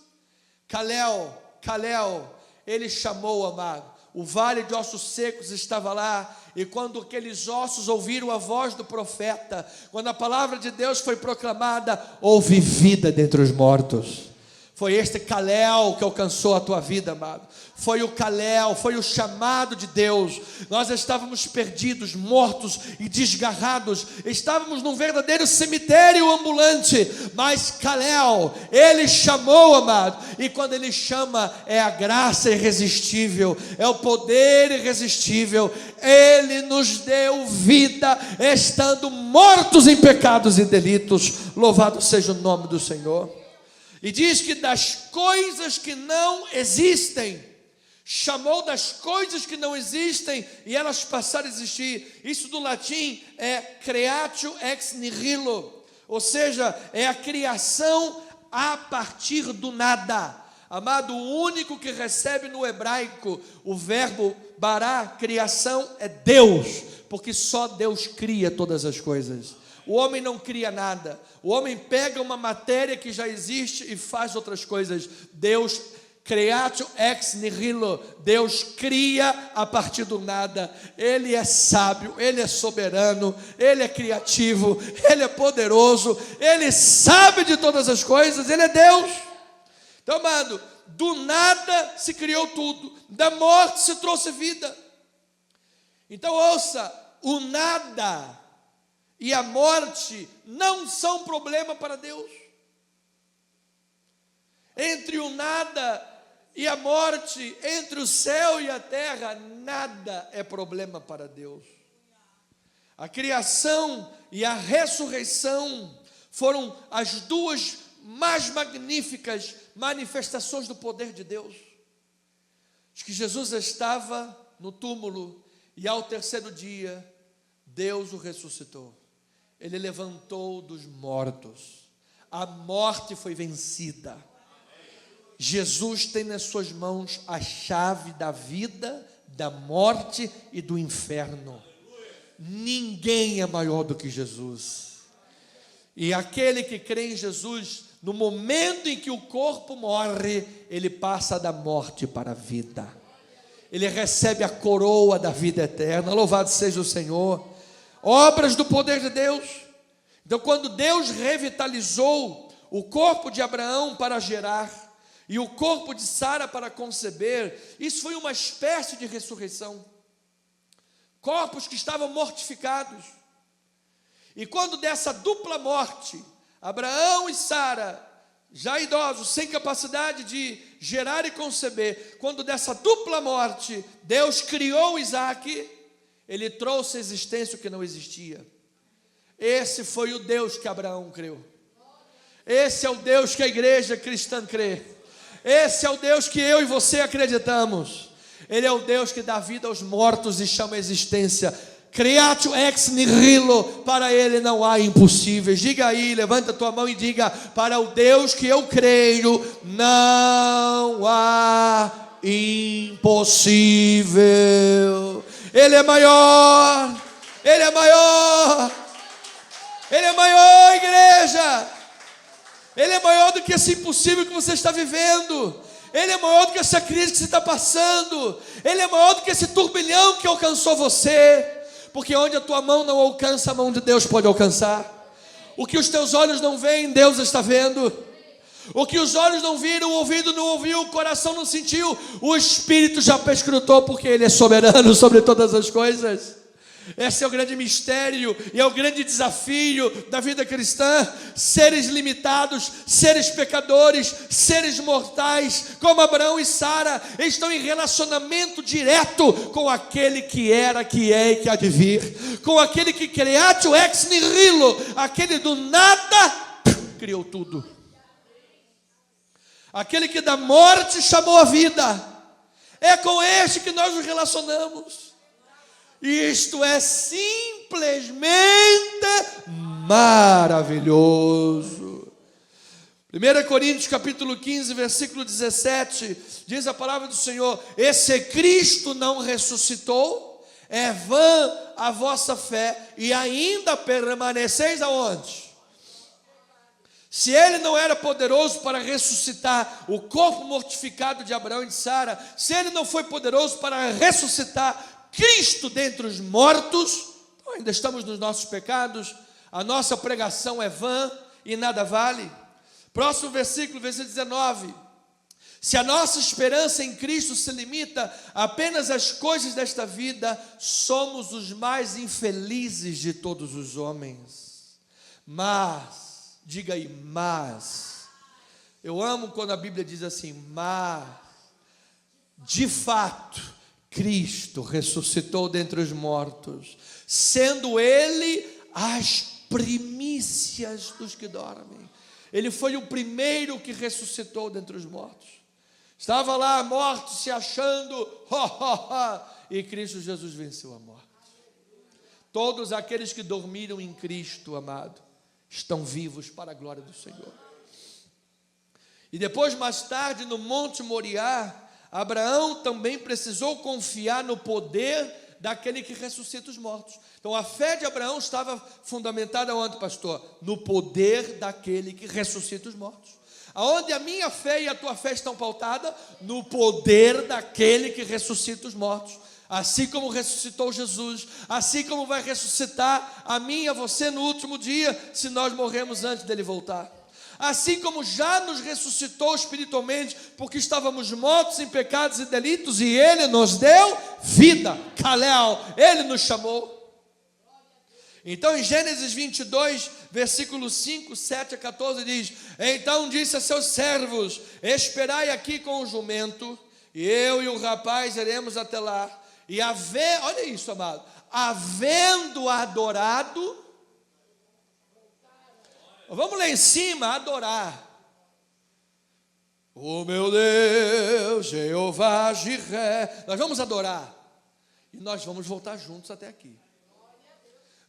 Kaleo, ele chamou, amado. O vale de ossos secos estava lá, e quando aqueles ossos ouviram a voz do profeta, quando a palavra de Deus foi proclamada, houve vida dentre os mortos. Foi este Kaleo que alcançou a tua vida, amado. Foi o Kaleo, foi o chamado de Deus. Nós estávamos perdidos, mortos e desgarrados. Estávamos num verdadeiro cemitério ambulante. Mas Kaleo, Ele chamou, amado. E quando Ele chama, é a graça irresistível, é o poder irresistível. Ele nos deu vida, estando mortos em pecados e delitos. Louvado seja o nome do Senhor. E diz que das coisas que não existem, chamou das coisas que não existem e elas passaram a existir. Isso do latim é creatio ex nihilo, ou seja, é a criação a partir do nada. Amado, o único que recebe no hebraico o verbo bará, criação, é Deus, porque só Deus cria todas as coisas. O homem não cria nada. O homem pega uma matéria que já existe e faz outras coisas. Deus, creatio ex nihilo, Deus cria a partir do nada. Ele é sábio, Ele é soberano, Ele é criativo, Ele é poderoso, Ele sabe de todas as coisas, Ele é Deus. Então, amado, do nada se criou tudo, da morte se trouxe vida. Então ouça, o nada e a morte não são problema para Deus. Entre o nada e a morte, entre o céu e a terra, nada é problema para Deus. A criação e a ressurreição foram as duas mais magníficas manifestações do poder de Deus. Diz que Jesus estava no túmulo e ao terceiro dia Deus o ressuscitou. Ele levantou dos mortos. A morte foi vencida. Jesus tem nas suas mãos a chave da vida, da morte e do inferno. Ninguém é maior do que Jesus. E aquele que crê em Jesus, no momento em que o corpo morre, ele passa da morte para a vida. ele recebe a coroa da vida eterna. Louvado seja o Senhor. Obras do poder de Deus. Então, quando Deus revitalizou o corpo de Abraão para gerar e o corpo de Sara para conceber, isso foi uma espécie de ressurreição. Corpos que estavam mortificados. E quando dessa dupla morte, Abraão e Sara, já idosos, sem capacidade de gerar e conceber, quando dessa dupla morte, Deus criou Isaac, ele trouxe à existência o que não existia. Esse foi o Deus que Abraão creu. Esse é o Deus que a igreja cristã crê. Esse é o Deus que eu e você acreditamos. Ele é o Deus que dá vida aos mortos e chama a existência. Creatio ex nihilo, para ele não há impossíveis. Diga aí, levanta a tua mão e diga: para o Deus que eu creio, não há impossível. Ele é maior, Ele é maior, Ele é maior, igreja. Ele é maior do que esse impossível que você está vivendo. Ele é maior do que essa crise que você está passando. Ele é maior do que esse turbilhão que alcançou você. Porque onde a tua mão não alcança, a mão de Deus pode alcançar. O que os teus olhos não veem, Deus está vendo. O que os olhos não viram, o ouvido não ouviu, o coração não sentiu, o Espírito já perscrutou, porque Ele é soberano sobre todas as coisas. Esse é o grande mistério e é o grande desafio da vida cristã. Seres limitados, seres pecadores, seres mortais, como Abraão e Sara, estão em relacionamento direto com aquele que era, que é e que há de vir, com aquele que creatio ex nihilo, aquele do nada criou tudo, aquele que da morte chamou a vida. É com este que nós nos relacionamos. Isto é simplesmente maravilhoso. 1 Coríntios capítulo 15, versículo 17, diz a palavra do Senhor: e se Cristo não ressuscitou, é vã a vossa fé, e ainda permaneceis aonde? Se Ele não era poderoso para ressuscitar o corpo mortificado de Abraão e de Sara, se Ele não foi poderoso para ressuscitar Cristo dentre os mortos, então ainda estamos nos nossos pecados, a nossa pregação é vã e nada vale. Próximo versículo, versículo 19: se a nossa esperança em Cristo se limita apenas às coisas desta vida, somos os mais infelizes de todos os homens. Mas, diga aí, mas, eu amo quando a Bíblia diz assim, mas, de fato, Cristo ressuscitou dentre os mortos, sendo Ele as primícias dos que dormem. Ele foi o primeiro que ressuscitou dentre os mortos. Estava lá morto, se achando, e Cristo Jesus venceu a morte. Todos aqueles que dormiram em Cristo, amado, estão vivos para a glória do Senhor. E depois, mais tarde, no Monte Moriá, Abraão também precisou confiar no poder daquele que ressuscita os mortos. Então a fé de Abraão estava fundamentada onde, pastor? No poder daquele que ressuscita os mortos. Aonde a minha fé e a tua fé estão pautadas? No poder daquele que ressuscita os mortos. Assim como ressuscitou Jesus, assim como vai ressuscitar a mim e a você no último dia, se nós morremos antes dele voltar. Assim como já nos ressuscitou espiritualmente, porque estávamos mortos em pecados e delitos, e Ele nos deu vida, Kalel, Ele nos chamou. Então em Gênesis 22, versículos 5, 7 a 14 diz: então disse a seus servos, esperai aqui com o jumento, e eu e o rapaz iremos até lá, e olha isso, amado, havendo adorado, vamos lá em cima adorar. Oh meu Deus, Jeová Jiré. Nós vamos adorar. E nós vamos voltar juntos até aqui.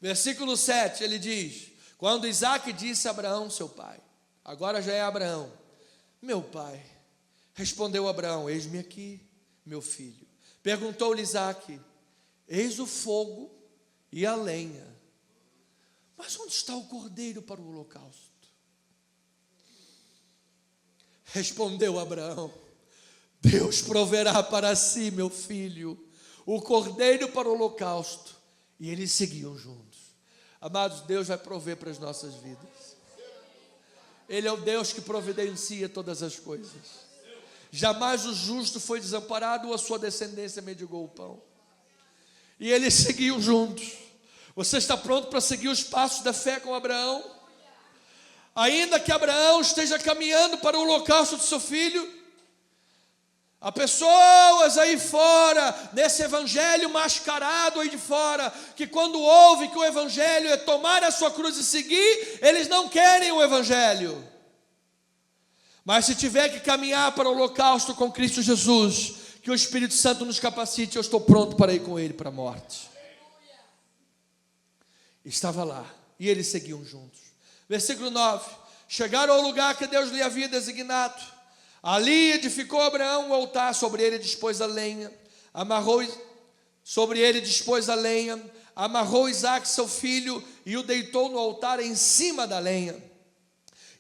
Versículo 7, ele diz: quando Isaac disse a Abraão, seu pai, agora já é Abraão, meu pai, respondeu Abraão: eis-me aqui, meu filho. Perguntou-lhe Isaac: eis o fogo e a lenha, mas onde está o cordeiro para o holocausto? Respondeu Abraão: Deus proverá para si, meu filho, o cordeiro para o holocausto. E eles seguiam juntos. Amados, Deus vai prover para as nossas vidas. Ele é o Deus que providencia todas as coisas. Jamais o justo foi desamparado ou a sua descendência mendigou o pão. E eles seguiam juntos. Você está pronto para seguir os passos da fé com Abraão? Ainda que Abraão esteja caminhando para o holocausto de seu filho, há pessoas aí fora, nesse evangelho mascarado aí de fora, que quando ouvem que o evangelho é tomar a sua cruz e seguir, eles não querem o evangelho. Mas se tiver que caminhar para o holocausto com Cristo Jesus, que o Espírito Santo nos capacite, eu estou pronto para ir com Ele para a morte. Estava lá, e eles seguiam juntos. Versículo 9, chegaram ao lugar que Deus lhe havia designado. Ali edificou Abraão um altar, sobre ele dispôs a lenha, amarrou Isaque seu filho, e o deitou no altar em cima da lenha.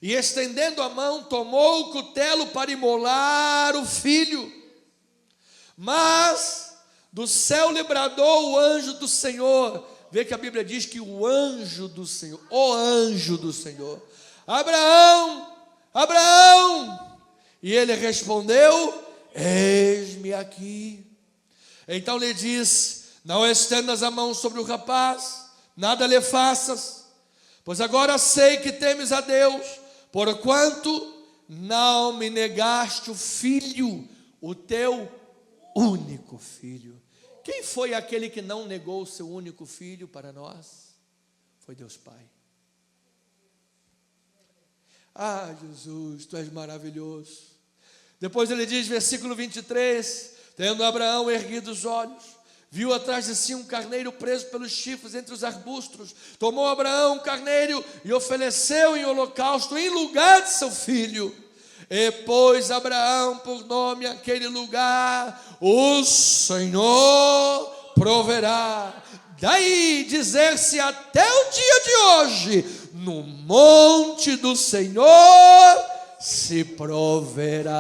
E estendendo a mão, tomou o cutelo para imolar o filho. Mas do céu lhe bradou o anjo do Senhor. Vê que a Bíblia diz que o anjo do Senhor, Abraão, Abraão. E ele respondeu: eis-me aqui. Então lhe disse: não estendas a mão sobre o rapaz, nada lhe faças, pois agora sei que temes a Deus, porquanto não me negaste o filho, o teu único filho. Quem foi aquele que não negou o seu único filho para nós? Foi Deus Pai. Ah, Jesus, Tu és maravilhoso. Depois ele diz, versículo 23, tendo Abraão erguido os olhos, viu atrás de si um carneiro preso pelos chifres entre os arbustos. Tomou Abraão um carneiro e ofereceu em holocausto em lugar de seu filho. E pôs Abraão por nome aquele lugar: o Senhor proverá. Daí dizer-se até o dia de hoje: no monte do Senhor se proverá.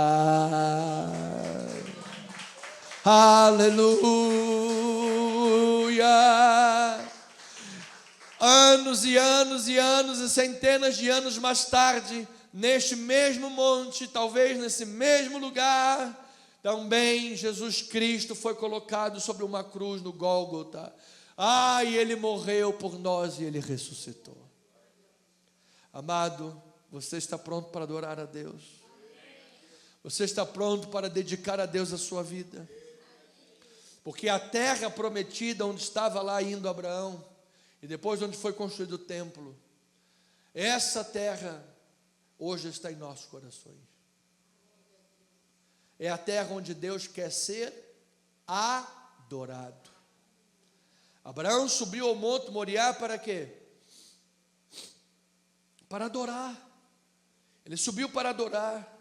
Aleluia. Anos e anos e anos e centenas de anos mais tarde, neste mesmo monte, talvez nesse mesmo lugar, também Jesus Cristo foi colocado sobre uma cruz no Gólgota. E Ele morreu por nós e Ele ressuscitou. Amado, você está pronto para adorar a Deus? Você está pronto para dedicar a Deus a sua vida? Porque a terra prometida, onde estava lá indo Abraão, e depois onde foi construído o templo, essa terra hoje está em nossos corações. É a terra onde Deus quer ser adorado. Abraão subiu ao monte Moriá para quê? Para adorar. Ele subiu para adorar.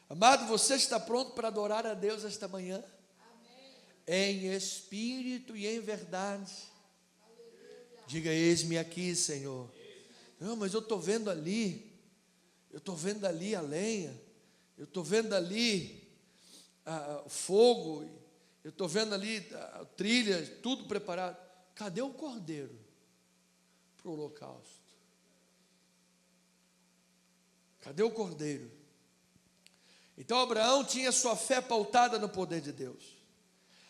Amado, você está pronto para adorar a Deus esta manhã? Amém. Em espírito e em verdade. Aleluia. Diga: eis-me aqui, Senhor. Não, mas eu estou vendo ali. Eu estou vendo ali a lenha. Eu estou vendo ali o fogo. Eu estou vendo ali a trilha, tudo preparado. Cadê o cordeiro para o holocausto? Cadê o cordeiro? Então Abraão tinha sua fé pautada no poder de Deus.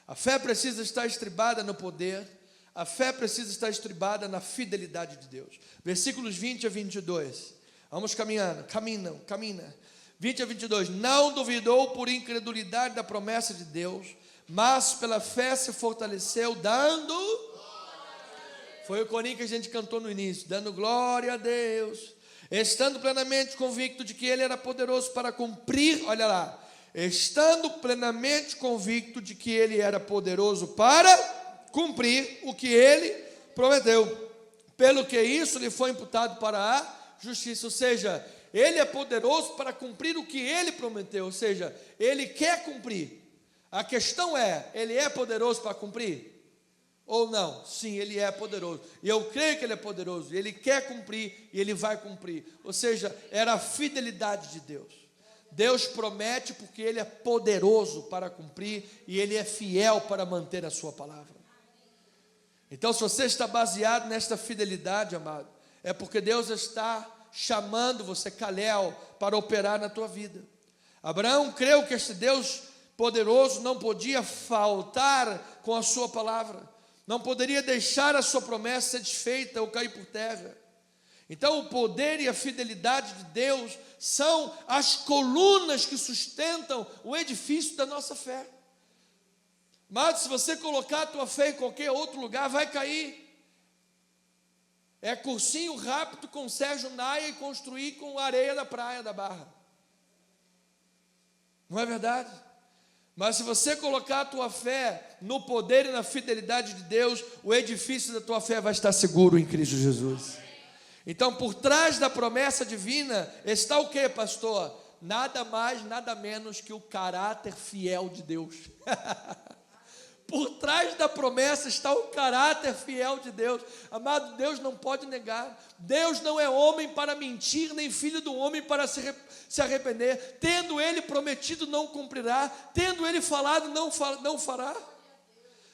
A fé precisa estar estribada no poder. A fé precisa estar estribada na fidelidade de Deus. Versículos 20 a 22. Vamos caminhando, camina. 20 a 22. Não duvidou por incredulidade da promessa de Deus, mas pela fé se fortaleceu, dando... Foi o corinho que a gente cantou no início, dando glória a Deus, estando plenamente convicto de que Ele era poderoso para cumprir, olha lá, estando plenamente convicto de que Ele era poderoso para cumprir o que Ele prometeu, pelo que isso lhe foi imputado para a justiça. Ou seja, Ele é poderoso para cumprir o que Ele prometeu, ou seja, Ele quer cumprir. A questão é, Ele é poderoso para cumprir? Ou não? Sim, Ele é poderoso. E eu creio que Ele é poderoso. Ele quer cumprir e Ele vai cumprir. Ou seja, era a fidelidade de Deus. Deus promete porque Ele é poderoso para cumprir e Ele é fiel para manter a sua palavra. Então, se você está baseado nesta fidelidade, amado, é porque Deus está chamando você, Calel, para operar na tua vida. Abraão creu que este Deus poderoso não podia faltar com a sua palavra, não poderia deixar a sua promessa ser desfeita ou cair por terra. Então o poder e a fidelidade de Deus são as colunas que sustentam o edifício da nossa fé. Mas se você colocar a tua fé em qualquer outro lugar, vai cair. É cursinho rápido com Sérgio Naia e construir com areia da praia da Barra. Não é verdade? Mas se você colocar a tua fé no poder e na fidelidade de Deus, o edifício da tua fé vai estar seguro em Cristo Jesus. Então, por trás da promessa divina está o que, pastor? Nada mais, nada menos que o caráter fiel de Deus. Por trás da promessa está o caráter fiel de Deus. Amado, Deus não pode negar. Deus não é homem para mentir, nem filho do homem para se arrepender. Tendo Ele prometido, não cumprirá. Tendo Ele falado, não fará.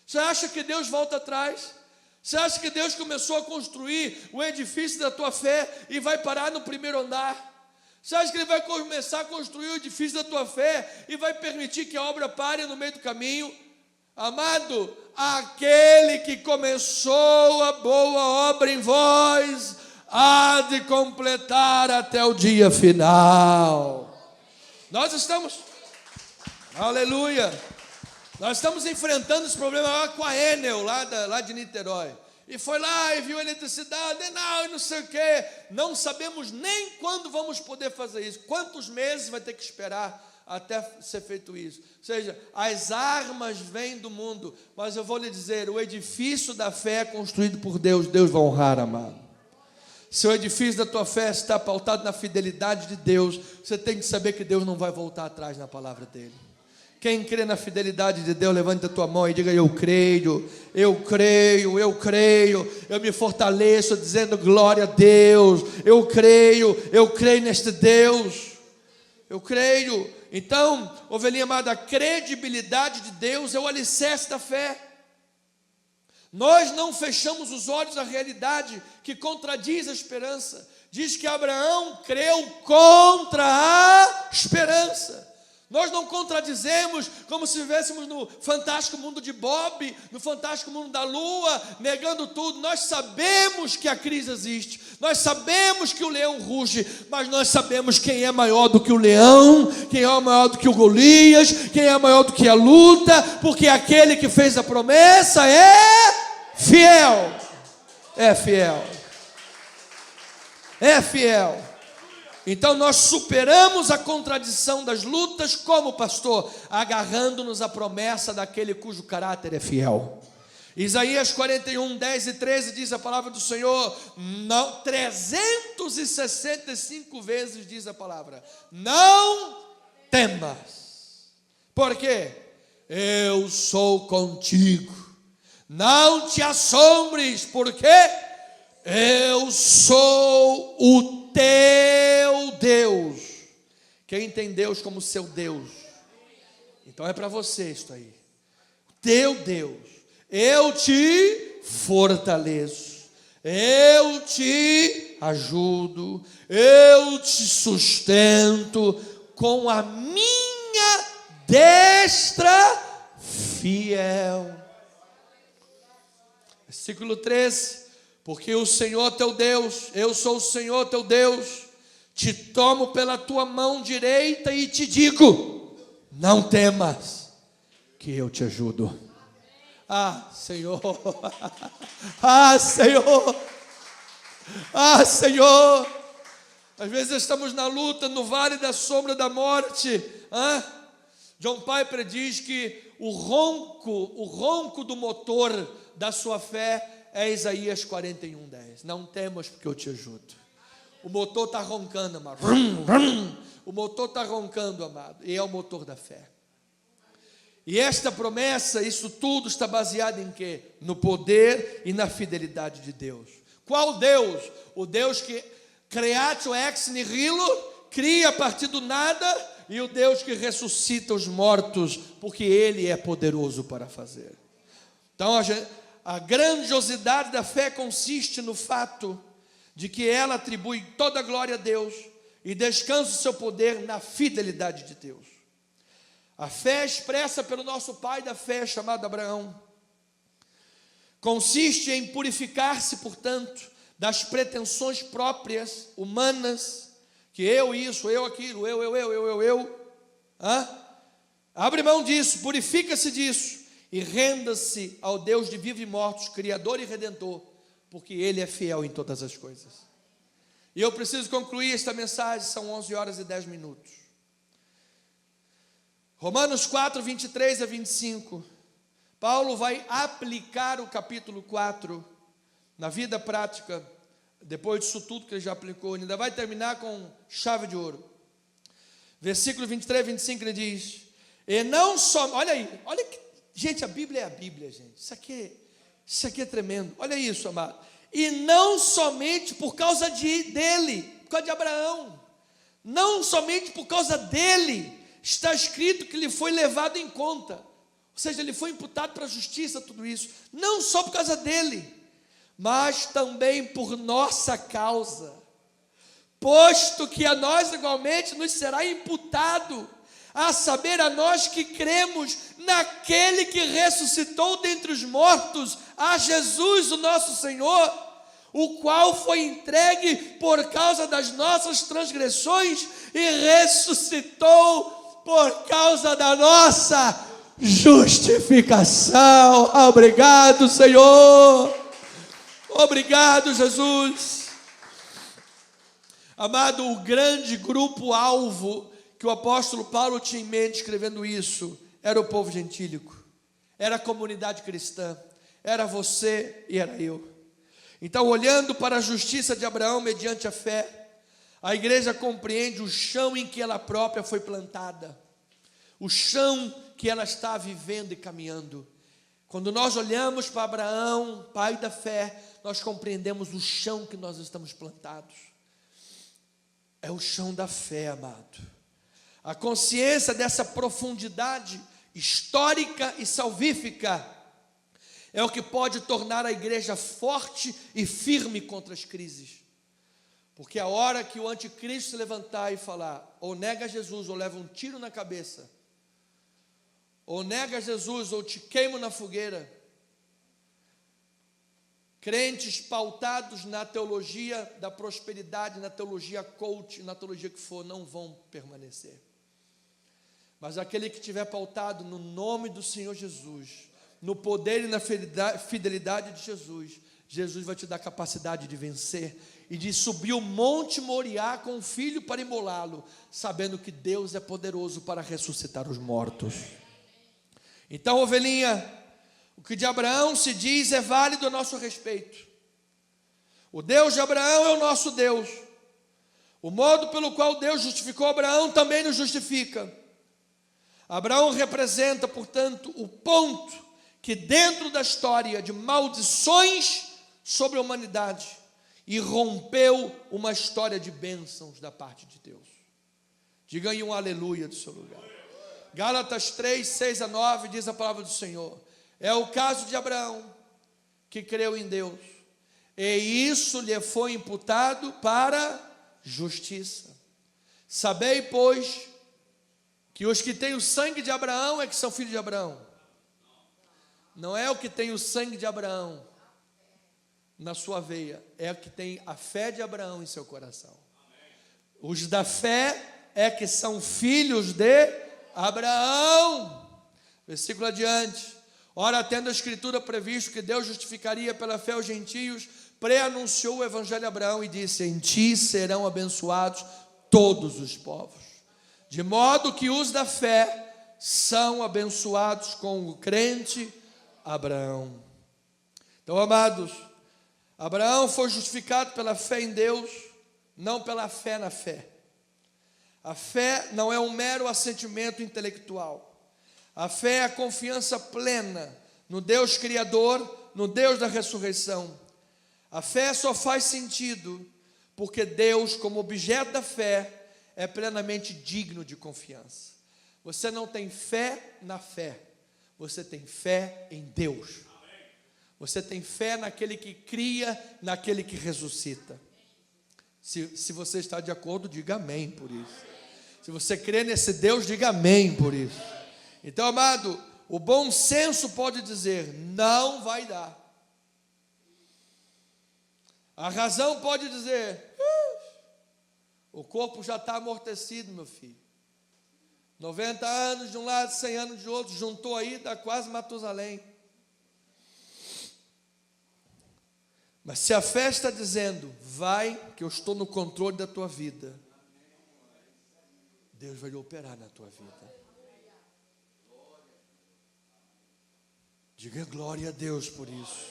Você acha que Deus volta atrás? Você acha que Deus começou a construir o edifício da tua fé e vai parar no primeiro andar? Você acha que Ele vai começar a construir o edifício da tua fé e vai permitir que a obra pare no meio do caminho? Amado, aquele que começou a boa obra em vós, há de completar até o dia final. Nós estamos, aleluia, nós estamos enfrentando esse problema lá com a Enel, lá de Niterói. E foi lá e viu a eletricidade, não sei o quê. Não sabemos nem quando vamos poder fazer isso. Quantos meses vai ter que esperar até ser feito isso? Ou seja, as armas vêm do mundo, mas eu vou lhe dizer, o edifício da fé é construído por Deus, Deus vai honrar, amado. Se o edifício da tua fé está pautado na fidelidade de Deus, você tem que saber que Deus não vai voltar atrás na palavra dele. Quem crê na fidelidade de Deus, levante a tua mão e diga: eu creio, eu creio, eu creio, eu me fortaleço dizendo glória a Deus, eu creio neste Deus, eu creio. Então, ovelhinha amada, a credibilidade de Deus é o alicerce da fé. Nós não fechamos os olhos à realidade que contradiz a esperança. Diz que Abraão creu contra a esperança. Nós não contradizemos como se estivéssemos no fantástico mundo de Bob, no fantástico mundo da lua, negando tudo. Nós sabemos que a crise existe, nós sabemos que o leão ruge, mas nós sabemos quem é maior do que o leão, quem é maior do que o Golias, quem é maior do que a luta, porque aquele que fez a promessa é fiel, é fiel, é fiel. Então nós superamos a contradição das lutas como, pastor? Agarrando-nos à promessa daquele cujo caráter é fiel. Isaías 41, 10 e 13 diz a palavra do Senhor, 365 vezes diz a palavra: não temas, porque eu sou contigo. Não te assombres, porque eu sou o teu Deus. Quem tem Deus como seu Deus? Então é para você isso aí. Teu Deus. Eu te fortaleço, eu te ajudo, eu te sustento com a minha destra fiel. Versículo 13. Porque o Senhor teu Deus, eu sou o Senhor teu Deus, te tomo pela tua mão direita e te digo: não temas, que eu te ajudo. Ah, Senhor, ah, Senhor, ah, Senhor. Às vezes estamos na luta, no vale da sombra da morte. John Piper diz que o ronco do motor da sua fé é Isaías 41, 10. Não temas, porque eu te ajudo. O motor está roncando, amado. O motor está roncando, amado. E é o motor da fé. E esta promessa, isso tudo está baseado em quê? No poder e na fidelidade de Deus. Qual Deus? O Deus que creatio ex nihilo, cria a partir do nada e o Deus que ressuscita os mortos, porque Ele é poderoso para fazer. Então a grandiosidade da fé consiste no fato de que ela atribui toda a glória a Deus e descansa o seu poder na fidelidade de Deus. A fé expressa pelo nosso pai da fé, chamado Abraão, consiste em purificar-se, portanto, das pretensões próprias, humanas, que eu isso, eu aquilo, eu. Abre mão disso, purifica-se disso e renda-se ao Deus de vivos e mortos, Criador e Redentor, porque Ele é fiel em todas as coisas. E eu preciso concluir esta mensagem, são 11h10. Romanos 4, 23 a 25. Paulo vai aplicar o capítulo 4 na vida prática, depois disso tudo que ele já aplicou, ele ainda vai terminar com chave de ouro. Versículo 23 e 25 ele diz, e não só, olha aí, olha que, gente, a Bíblia é a Bíblia, gente, isso aqui é tremendo, olha isso, amado, e não somente por causa dele, por causa de Abraão, não somente por causa dele, está escrito que ele foi levado em conta, ou seja, ele foi imputado para a justiça, tudo isso, não só por causa dele, mas também por nossa causa, posto que a nós igualmente nos será imputado, a saber, a nós que cremos naquele que ressuscitou dentre os mortos, a Jesus o nosso Senhor, o qual foi entregue por causa das nossas transgressões e ressuscitou por causa da nossa justificação. Obrigado, Senhor. Obrigado, Jesus. Amado, o grande grupo-alvo que o apóstolo Paulo tinha em mente escrevendo isso, era o povo gentílico, era a comunidade cristã, era você e era eu. Então, olhando para a justiça de Abraão mediante a fé, a igreja compreende o chão em que ela própria foi plantada, o chão que ela está vivendo e caminhando. Quando nós olhamos para Abraão, pai da fé, nós compreendemos o chão que nós estamos plantados. É o chão da fé, amado. A consciência dessa profundidade histórica e salvífica é o que pode tornar a igreja forte e firme contra as crises. Porque a hora que o anticristo se levantar e falar, ou nega Jesus, ou leva um tiro na cabeça, ou nega Jesus, ou te queimo na fogueira, crentes pautados na teologia da prosperidade, na teologia coach, na teologia que for, não vão permanecer. Mas aquele que estiver pautado no nome do Senhor Jesus, no poder e na fidelidade de Jesus, Jesus vai te dar capacidade de vencer e de subir o monte Moriá com o filho para imolá-lo, sabendo que Deus é poderoso para ressuscitar os mortos. Então, ovelhinha, o que de Abraão se diz é válido a nosso respeito. O Deus de Abraão é o nosso Deus. O modo pelo qual Deus justificou Abraão também nos justifica. Abraão representa, portanto, o ponto que dentro da história de maldições sobre a humanidade irrompeu uma história de bênçãos da parte de Deus. Diga aí um aleluia do seu lugar. Gálatas 3, 6 a 9 diz a palavra do Senhor. É o caso de Abraão, que creu em Deus, e isso lhe foi imputado para justiça. Sabei, pois, que os que têm o sangue de Abraão é que são filhos de Abraão. Não é o que tem o sangue de Abraão na sua veia, é o que tem a fé de Abraão em seu coração. Os da fé é que são filhos de Abraão. Versículo adiante. Ora, tendo a Escritura previsto que Deus justificaria pela fé os gentios, pré-anunciou o Evangelho de Abraão e disse: em ti serão abençoados todos os povos. De modo que os da fé são abençoados com o crente Abraão. Então, amados, Abraão foi justificado pela fé em Deus, não pela fé na fé. A fé não é um mero assentimento intelectual. A fé é a confiança plena no Deus Criador, no Deus da ressurreição. A fé só faz sentido porque Deus, como objeto da fé, é plenamente digno de confiança. Você não tem fé na fé, você tem fé em Deus. Você tem fé naquele que cria, naquele que ressuscita. Se você está de acordo, diga amém por isso. Se você crê nesse Deus, diga amém por isso. Então, amado, o bom senso pode dizer, não vai dar. A razão pode dizer, o corpo já está amortecido, meu filho. 90 anos de um lado, 100 anos de outro, juntou aí, dá quase Matusalém. Mas se a fé está dizendo, vai, que eu estou no controle da tua vida, Deus vai operar na tua vida. Diga glória a Deus por isso.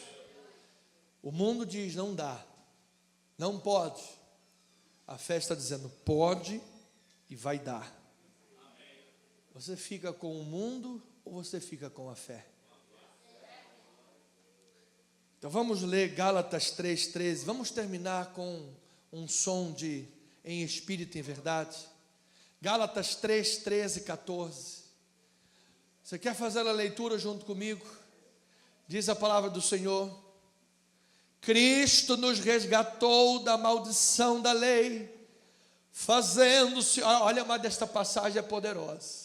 O mundo diz, não dá, não pode. A fé está dizendo, pode e vai dar. Você fica com o mundo ou você fica com a fé? Então vamos ler Gálatas 3:13. Vamos terminar com um som de em espírito e em verdade. Gálatas 3:13 e 14. Você quer fazer a leitura junto comigo? Diz a palavra do Senhor: Cristo nos resgatou da maldição da lei, fazendo-se... Olha, mas esta passagem é poderosa.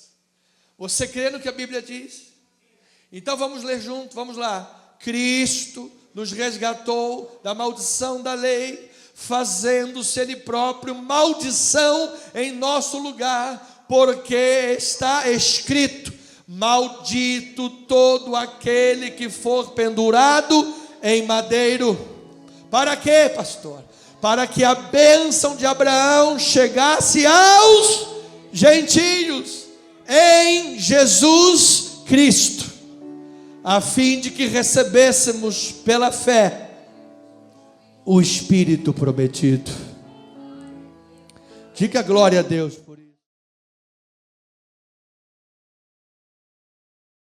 Você crê no que a Bíblia diz? Então vamos ler junto, vamos lá. Cristo nos resgatou da maldição da lei, fazendo-se Ele próprio maldição em nosso lugar, porque está escrito, maldito todo aquele que for pendurado em madeiro. Para quê, pastor? Para que a bênção de Abraão chegasse aos gentios em Jesus Cristo, a fim de que recebêssemos pela fé o Espírito prometido. Diga glória a Deus por isso.